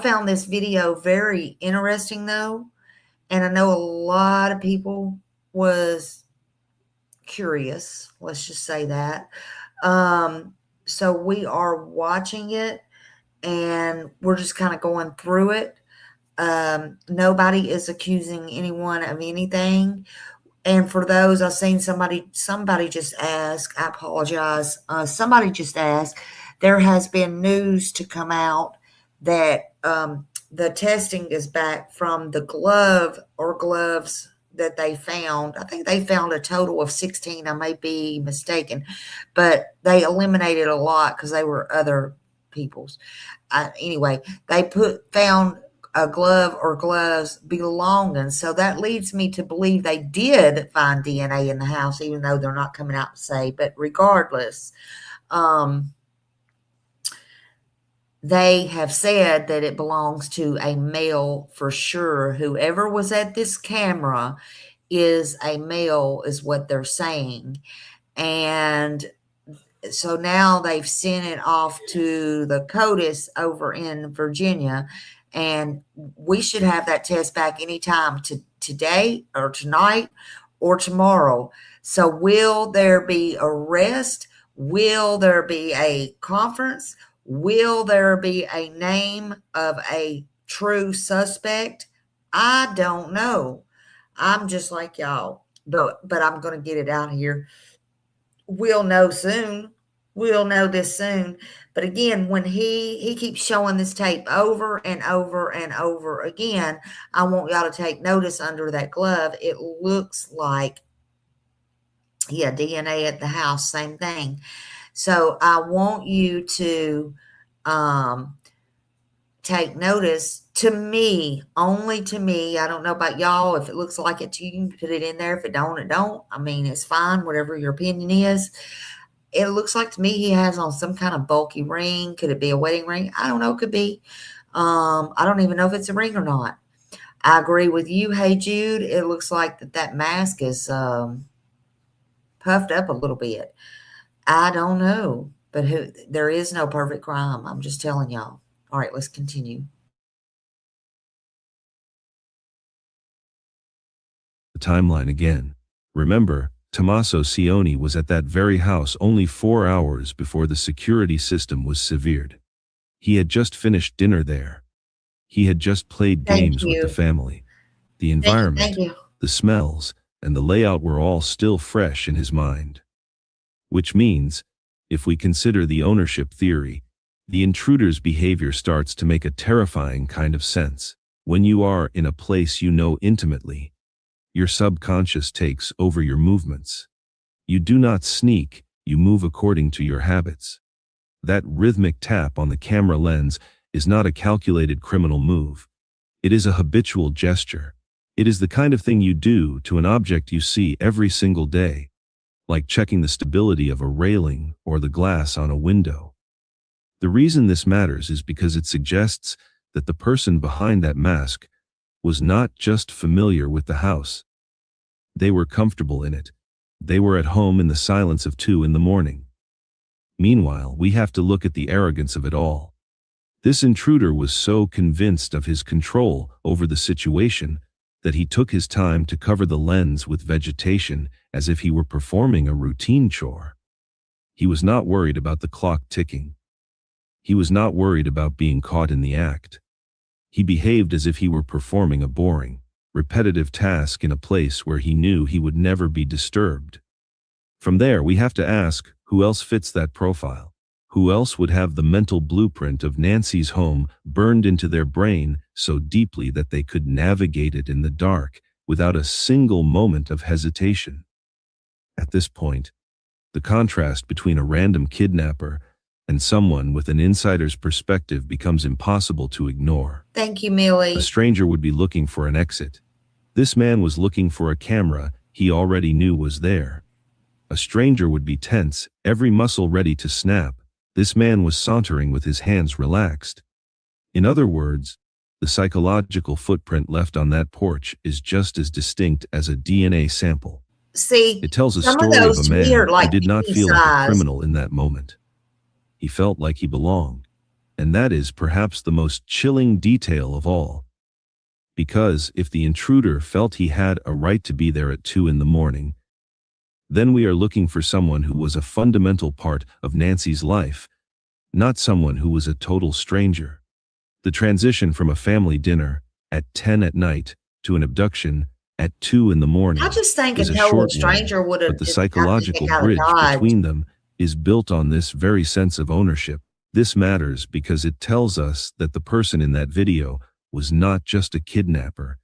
found this video very interesting though, and I know a lot of people was curious, let's just say that. So we are watching it and we're just kind of going through it. Nobody is accusing anyone of anything. And for those, I've seen somebody just ask, I apologize. Somebody just asked, there has been news to come out that the testing is back from the glove or gloves that they found. I think they found a total of 16. I may be mistaken, but they eliminated a lot because they were other people's. Anyway, they found a glove or gloves belonging. So that leads me to believe they did find DNA in the house, even though they're not coming out to say. But regardless, they have said that it belongs to a male for sure. Whoever was at this camera is a male, is what they're saying. And so now they've sent it off to the CODIS over in Virginia, and we should have that test back anytime today or tonight or tomorrow. So will there be arrest? Will there be a conference? Will there be a name of a true suspect? I don't know. I'm just like y'all, but I'm going to get it out here. We'll know soon. We'll know this soon. But again, when he keeps showing this tape over and over and over again, I want y'all to take notice under that glove. It looks like, yeah, DNA at the house, same thing. So I want you to take notice. To me, only to me. I don't know about y'all. If it looks like it to you, you can put it in there. If it don't, it don't. I mean, it's fine, whatever your opinion is. It looks like to me he has on some kind of bulky ring. Could it be a wedding ring? I don't know. Could be. I don't even know if it's a ring or not. I agree with you. Hey, Jude. It looks like that mask is puffed up a little bit. I don't know. But there is no perfect crime. I'm just telling y'all. All right, let's continue. The timeline again. Remember, Tommaso Cioni was at that very house only 4 hours before the security system was severed. He had just finished dinner there. He had just played games with the family. The environment, the smells, and the layout were all still fresh in his mind. Which means, if we consider the ownership theory, the intruder's behavior starts to make a terrifying kind of sense. When you are in a place you know intimately, your subconscious takes over your movements. You do not sneak, you move according to your habits. That rhythmic tap on the camera lens is not a calculated criminal move. It is a habitual gesture. It is the kind of thing you do to an object you see every single day, like checking the stability of a railing or the glass on a window. The reason this matters is because it suggests that the person behind that mask was not just familiar with the house. They were comfortable in it. They were at home in the silence of 2 a.m. Meanwhile, we have to look at the arrogance of it all. This intruder was so convinced of his control over the situation that he took his time to cover the lens with vegetation as if he were performing a routine chore. He was not worried about the clock ticking. He was not worried about being caught in the act. He behaved as if he were performing a boring, repetitive task in a place where he knew he would never be disturbed. From there, we have to ask, who else fits that profile? Who else would have the mental blueprint of Nancy's home burned into their brain so deeply that they could navigate it in the dark without a single moment of hesitation? At this point, the contrast between a random kidnapper and someone with an insider's perspective becomes impossible to ignore. Thank you, Millie. A stranger would be looking for an exit. This man was looking for a camera he already knew was there. A stranger would be tense, every muscle ready to snap. This man was sauntering with his hands relaxed. In other words, the psychological footprint left on that porch is just as distinct as a DNA sample. See, it tells a some story of those a to me man are like who did not feel like a size. criminal in that moment. He felt like he belonged. And that is perhaps the most chilling detail of all. Because if the intruder felt he had a right to be there at 2 a.m, then we are looking for someone who was a fundamental part of Nancy's life, not someone who was a total stranger. The transition from a family dinner at 10 at night to an abduction at 2 a.m. I just think a is a total short stranger one, would have but the just got the psychological heck out of bridge Dodge. between them is built on this very sense of ownership. This matters because it tells us that the person in that video was not just a kidnapper.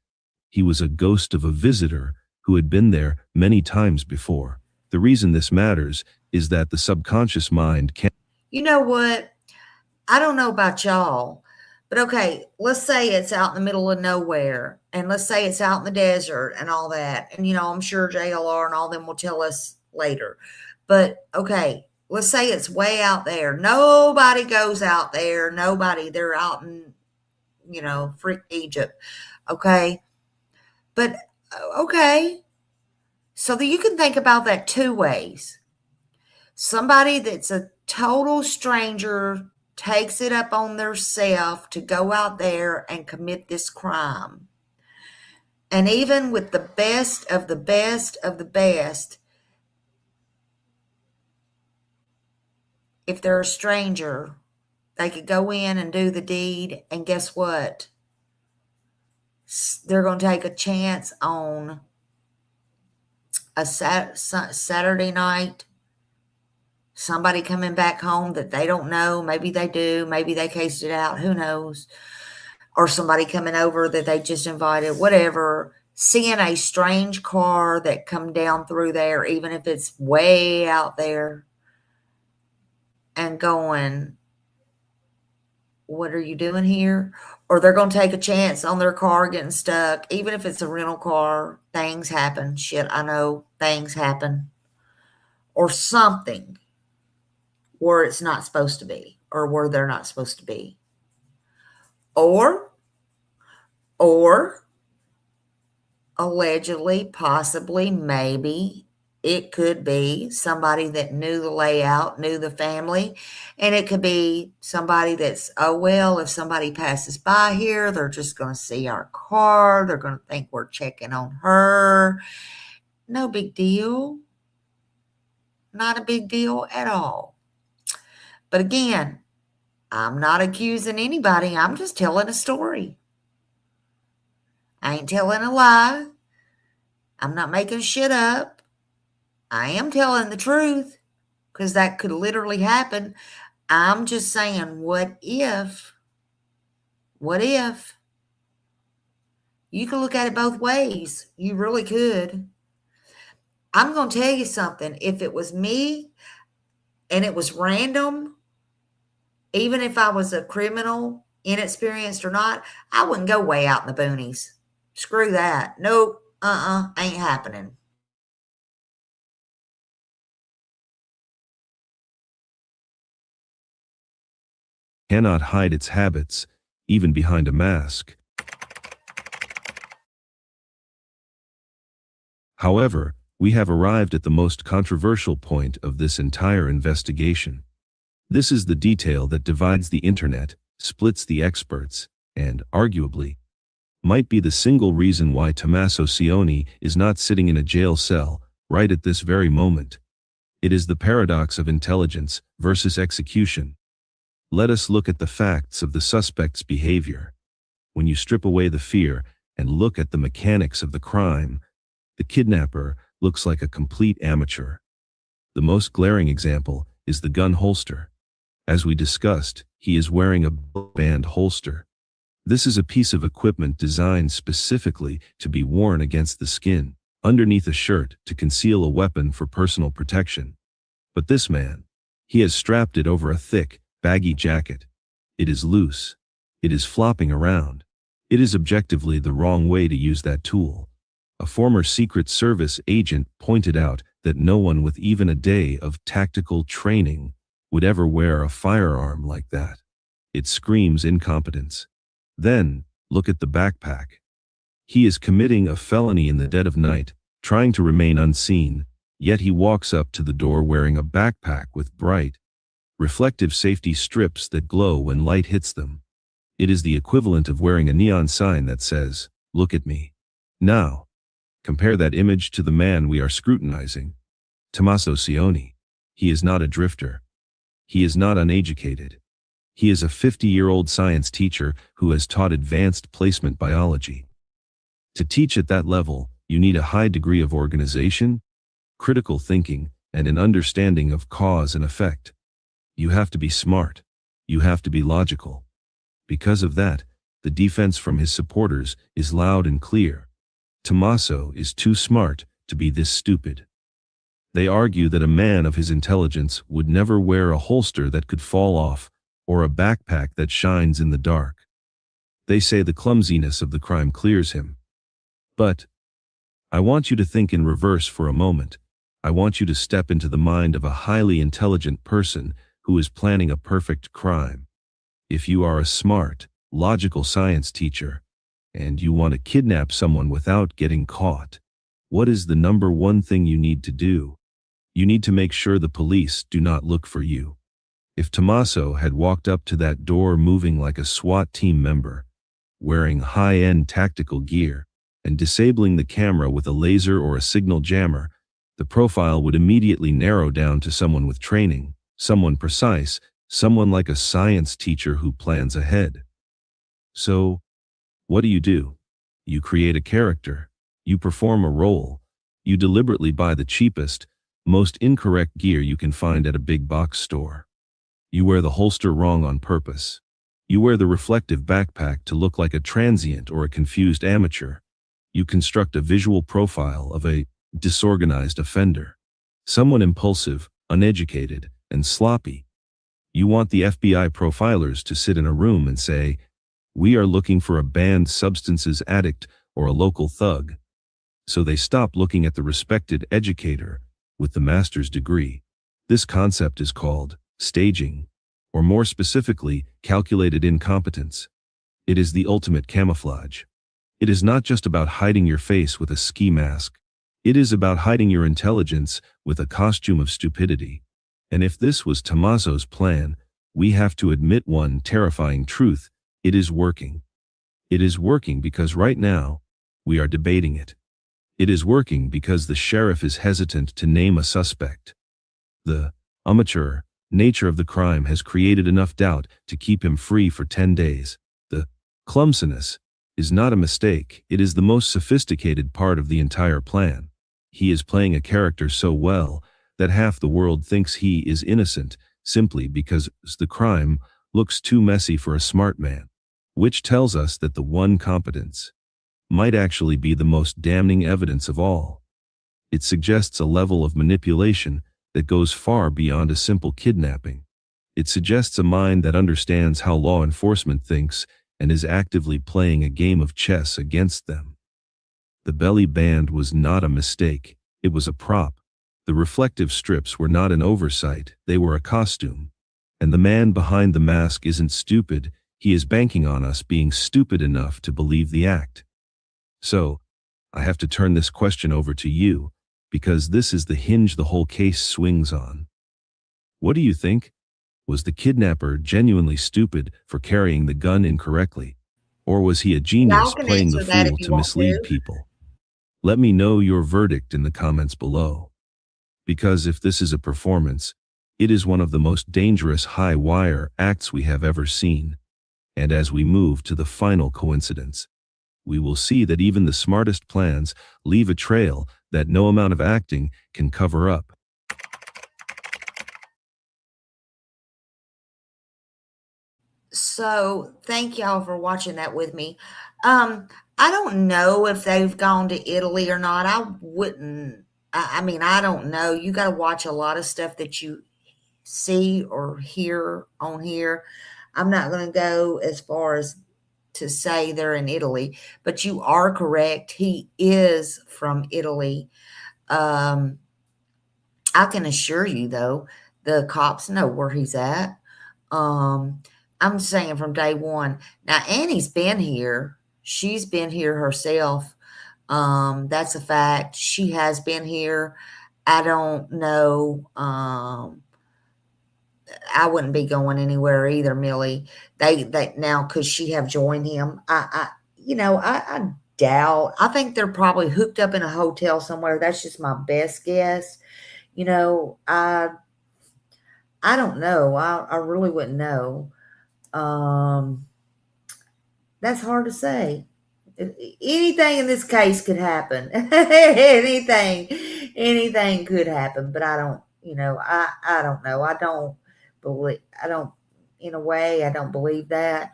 He was a ghost of a visitor who had been there many times before. The reason this matters is that the subconscious mind can... You know what? I don't know about y'all, but okay, let's say it's out in the middle of nowhere, and let's say it's out in the desert and all that. And, I'm sure JLR and all them will tell us later. But, okay, let's say it's way out there. Nobody goes out there. Nobody. They're out in, freak Egypt. Okay? But, okay. So that you can think about that two ways. Somebody that's a total stranger takes it up on their self to go out there and commit this crime. And even with the best of the best of the best, if they're a stranger, they could go in and do the deed, and guess what? They're going to take a chance on a Saturday night, somebody coming back home that they don't know. Maybe they do. Maybe they cased it out. Who knows? Or somebody coming over that they just invited, whatever. Seeing a strange car that come down through there, even if it's way out there, and going, what are you doing here? Or they're going to take a chance on their car getting stuck. Even if it's a rental car, things happen. Shit, I know things happen. Or something where it's not supposed to be, or where they're not supposed to be. Or allegedly, possibly, maybe, it could be somebody that knew the layout, knew the family, and it could be somebody that's, oh, well, if somebody passes by here, they're just going to see our car. They're going to think we're checking on her. No big deal. Not a big deal at all. But again, I'm not accusing anybody. I'm just telling a story. I ain't telling a lie. I'm not making shit up. I am telling the truth, because that could literally happen. I'm just saying, what if? What if? You can look at it both ways. You really could. I'm going to tell you something. If it was me and it was random, even if I was a criminal, inexperienced or not, I wouldn't go way out in the boonies. Screw that. Nope. Ain't happening. Cannot hide its habits, even behind a mask. However, we have arrived at the most controversial point of this entire investigation. This is the detail that divides the internet, splits the experts, and, arguably, might be the single reason why Tommaso Cioni is not sitting in a jail cell right at this very moment. It is the paradox of intelligence versus execution. Let us look at the facts of the suspect's behavior. When you strip away the fear and look at the mechanics of the crime, the kidnapper looks like a complete amateur. The most glaring example is the gun holster. As we discussed, he is wearing a band holster. This is a piece of equipment designed specifically to be worn against the skin, underneath a shirt to conceal a weapon for personal protection. But this man, he has strapped it over a thick, baggy jacket. It is loose. It is flopping around. It is objectively the wrong way to use that tool. A former Secret Service agent pointed out that no one with even a day of tactical training would ever wear a firearm like that. It screams incompetence. Then, look at the backpack. He is committing a felony in the dead of night, trying to remain unseen, yet he walks up to the door wearing a backpack with bright, reflective safety strips that glow when light hits them. It is the equivalent of wearing a neon sign that says, "Look at me." Now, compare that image to the man we are scrutinizing. Tommaso Cioni. He is not a drifter. He is not uneducated. He is a 50-year-old science teacher who has taught advanced placement biology. To teach at that level, you need a high degree of organization, critical thinking, and an understanding of cause and effect. You have to be smart. You have to be logical. Because of that, the defense from his supporters is loud and clear. Tommaso is too smart to be this stupid. They argue that a man of his intelligence would never wear a holster that could fall off or a backpack that shines in the dark. They say the clumsiness of the crime clears him. But I want you to think in reverse for a moment. I want you to step into the mind of a highly intelligent person who is planning a perfect crime. If you are a smart, logical science teacher, and you want to kidnap someone without getting caught, what is the number one thing you need to do? You need to make sure the police do not look for you. If Tommaso had walked up to that door moving like a SWAT team member, wearing high-end tactical gear, and disabling the camera with a laser or a signal jammer, the profile would immediately narrow down to someone with training, someone precise, someone like a science teacher who plans ahead. So, what do? You create a character. You perform a role. You deliberately buy the cheapest, most incorrect gear you can find at a big box store. You wear the holster wrong on purpose. You wear the reflective backpack to look like a transient or a confused amateur. You construct a visual profile of a disorganized offender, someone impulsive, uneducated, and sloppy. You want the FBI profilers to sit in a room and say, "We are looking for a banned substances addict or a local thug." So they stop looking at the respected educator with the master's degree. This concept is called staging, or more specifically, calculated incompetence. It is the ultimate camouflage. It is not just about hiding your face with a ski mask. It is about hiding your intelligence with a costume of stupidity. And if this was Tommaso's plan, we have to admit one terrifying truth: it is working. It is working because right now, we are debating it. It is working because the sheriff is hesitant to name a suspect. The amateur nature of the crime has created enough doubt to keep him free for 10 days. The clumsiness is not a mistake. It is the most sophisticated part of the entire plan. He is playing a character so well that half the world thinks he is innocent simply because the crime looks too messy for a smart man, which tells us that the one competence might actually be the most damning evidence of all. It suggests a level of manipulation that goes far beyond a simple kidnapping. It suggests a mind that understands how law enforcement thinks and is actively playing a game of chess against them. The belly band was not a mistake, it was a prop. The reflective strips were not an oversight, they were a costume. And the man behind the mask isn't stupid, he is banking on us being stupid enough to believe the act. So, I have to turn this question over to you, because this is the hinge the whole case swings on. What do you think? Was the kidnapper genuinely stupid for carrying the gun incorrectly? Or was he a genius Y'all can playing the answer that if fool you to want mislead to. people? Let me know your verdict in the comments below. Because if this is a performance, It is one of the most dangerous high-wire acts we have ever seen. And as we move to the final coincidence, we will see that even the smartest plans leave a trail that no amount of acting can cover up. So thank y'all for watching that with me. I don't know if they've gone to Italy or not. I wouldn't. I mean, I don't know. You got to watch a lot of stuff that you see or hear on here. I'm not going to go as far as to say they're in Italy, but you are correct. He is from Italy. I can assure you, though, the cops know where he's at. I'm saying from day one. Now, Annie's been here. She's been here herself. That's a fact. She has been here. I don't know. I wouldn't be going anywhere either, Millie. They now could she have joined him? I doubt. I think they're probably hooked up in a hotel somewhere. That's just my best guess. I don't know. I really wouldn't know. That's hard to say. Anything in this case could happen. anything could happen, but I don't, I don't know. I don't, in a way, I don't believe that.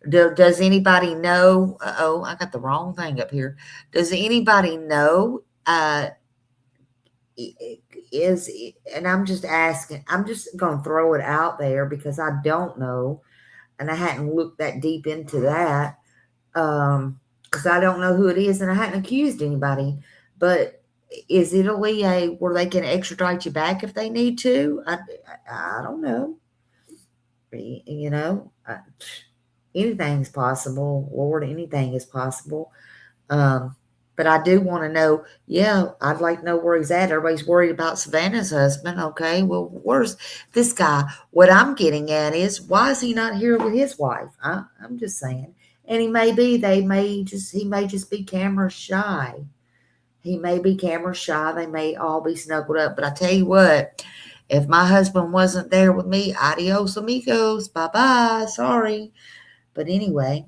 Does anybody know? Oh, I got the wrong thing up here. Does anybody know, and I'm just asking, I'm just going to throw it out there because I don't know. And I hadn't looked that deep into that. Because I don't know who it is and I hadn't accused anybody. But is Italy where they can extradite you back if they need to? I don't know. Anything's possible. Lord, anything is possible. But I do want to know, yeah, I'd like to know where he's at. Everybody's worried about Savannah's husband. Okay, well, where's this guy? What I'm getting at is, why is he not here with his wife? I'm just saying. And he may just be camera shy. He may be camera shy. They may all be snuggled up. But I tell you what, if my husband wasn't there with me, adios amigos, bye-bye, sorry. But anyway,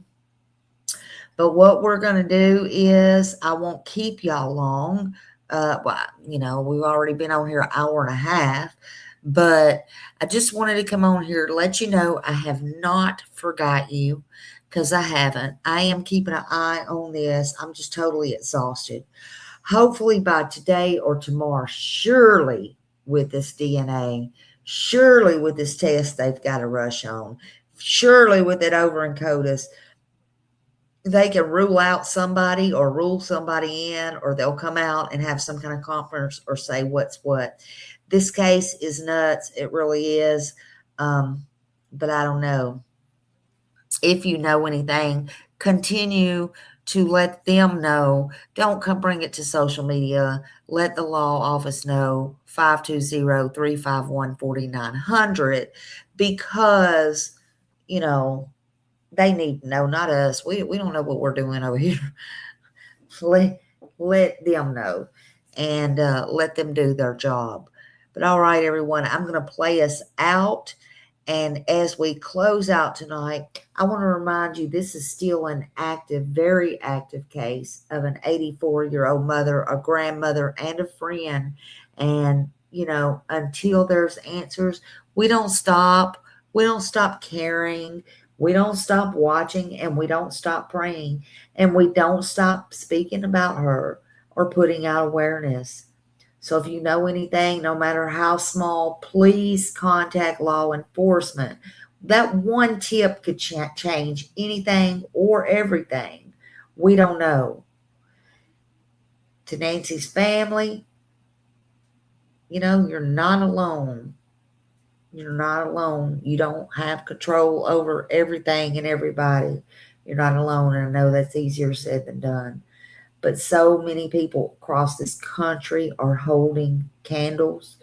but what we're going to do is I won't keep y'all long. We've already been on here an hour and a half, but I just wanted to come on here to let you know I have not forgot you, because I haven't. I am keeping an eye on this. I'm just totally exhausted. Hopefully by today or tomorrow, surely with this DNA, surely with this test they've got to rush on, surely with it over in CODIS, they can rule out somebody or rule somebody in, or they'll come out and have some kind of conference or say what's what. This case is nuts. It really is. But I don't know. If you know anything, continue to let them know. Don't come bring it to social media. Let the law office know, 520-351-4900, because, they need to know, not us. We don't know what we're doing over here. Let them know, and let them do their job. But all right, everyone, I'm going to play us out. And as we close out tonight, I want to remind you this is still an active, very active case of an 84-year-old mother, a grandmother, and a friend. And, until there's answers, we don't stop. We don't stop caring. We don't stop watching, and we don't stop praying, and we don't stop speaking about her or putting out awareness. So if you know anything, no matter how small, please contact law enforcement. That one tip could change anything or everything. We don't know. To Nancy's family, you're not alone. You're not alone. You don't have control over everything and everybody. You're not alone. And I know that's easier said than done. But so many people across this country are holding candles.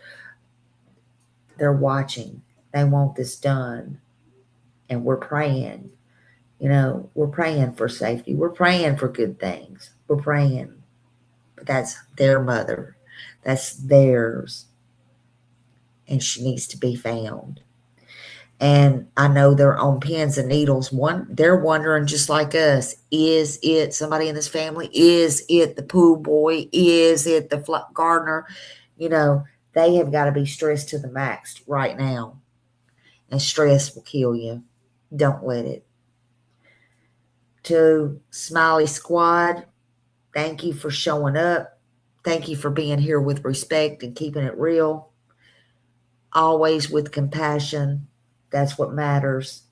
They're watching. They want this done. And we're praying. We're praying for safety. We're praying for good things. We're praying. But that's their mother. That's theirs. and she needs to be found. And I know they're on pins and needles. They're wondering just like us, is it somebody in this family? Is it the pool boy? Is it the gardener? You know, they have got to be stressed to the max right now. And stress will kill you. Don't let it. To Smiley Squad, thank you for showing up. Thank you for being here with respect and keeping it real. Always with compassion. That's what matters.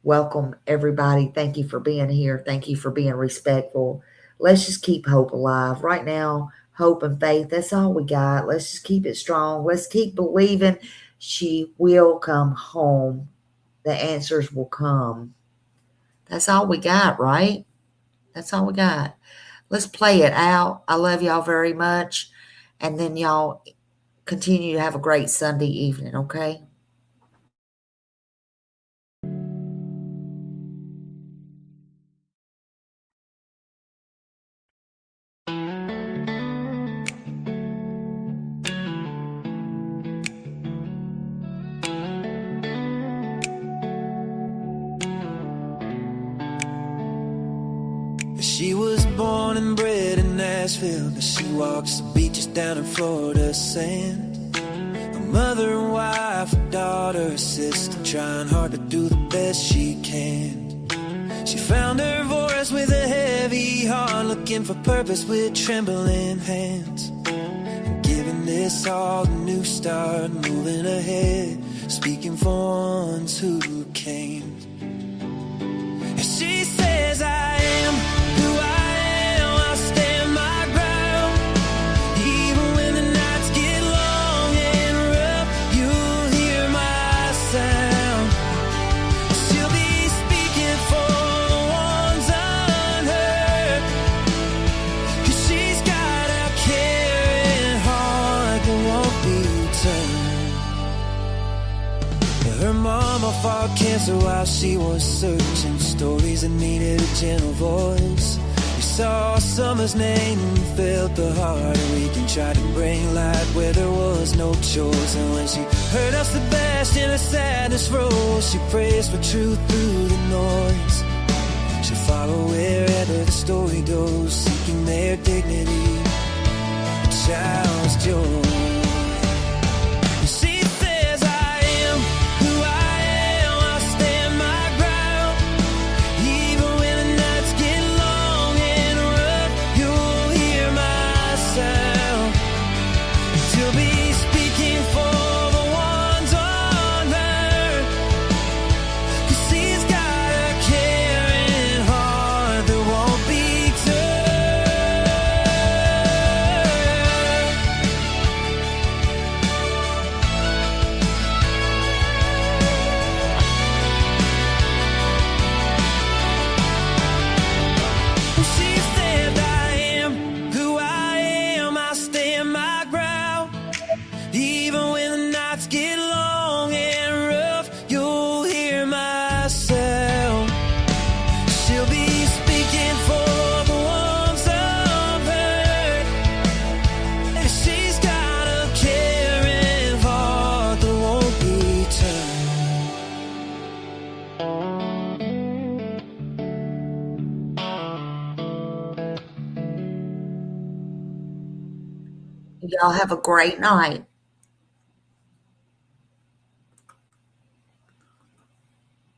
Welcome, everybody. Thank you for being here. Thank you for being respectful. Let's just keep hope alive. Right now, hope and faith, that's all we got. Let's just keep it strong. Let's keep believing she will come home. The answers will come. That's all we got, right? That's all we got. Let's play it out. I love y'all very much. And then y'all continue to have a great Sunday evening, okay? She was born and bred in Nashville, but she walks the beaches down in Florida sand. A mother and wife, a daughter, a sister, trying hard to do the best she can. She found her voice with a heavy heart, looking for purpose with trembling hands. And giving this all a new start, moving ahead, speaking for ones who came. And she says, I am who I am, I'll stand my ground. Even when the nights get long and rough, you'll hear my sound. She'll be speaking for the ones unheard, 'cause she's got a caring heart that won't be turned. Her mama fought cancer while she was searching, stories that needed a gentle voice. We saw summer's name and felt the heart ache and tried to bring light where there was no choice. And when she heard us the best in her sadness rose, she prays for truth through the noise. She'll follow wherever the story goes, seeking their dignity, a child's joy. She says, I am who I am, I'll stand my ground. Even when the nights get long and rough, you'll hear my sound. She'll be speaking for the ones unheard, 'cause she's got a caring heart that won't be turned. She said, I am who I am, I stand my ground. Even when the nights get long and rough, you'll hear my sound. She'll be speaking for the ones unheard. She's got a caring heart that won't be turned. Y'all have a great night.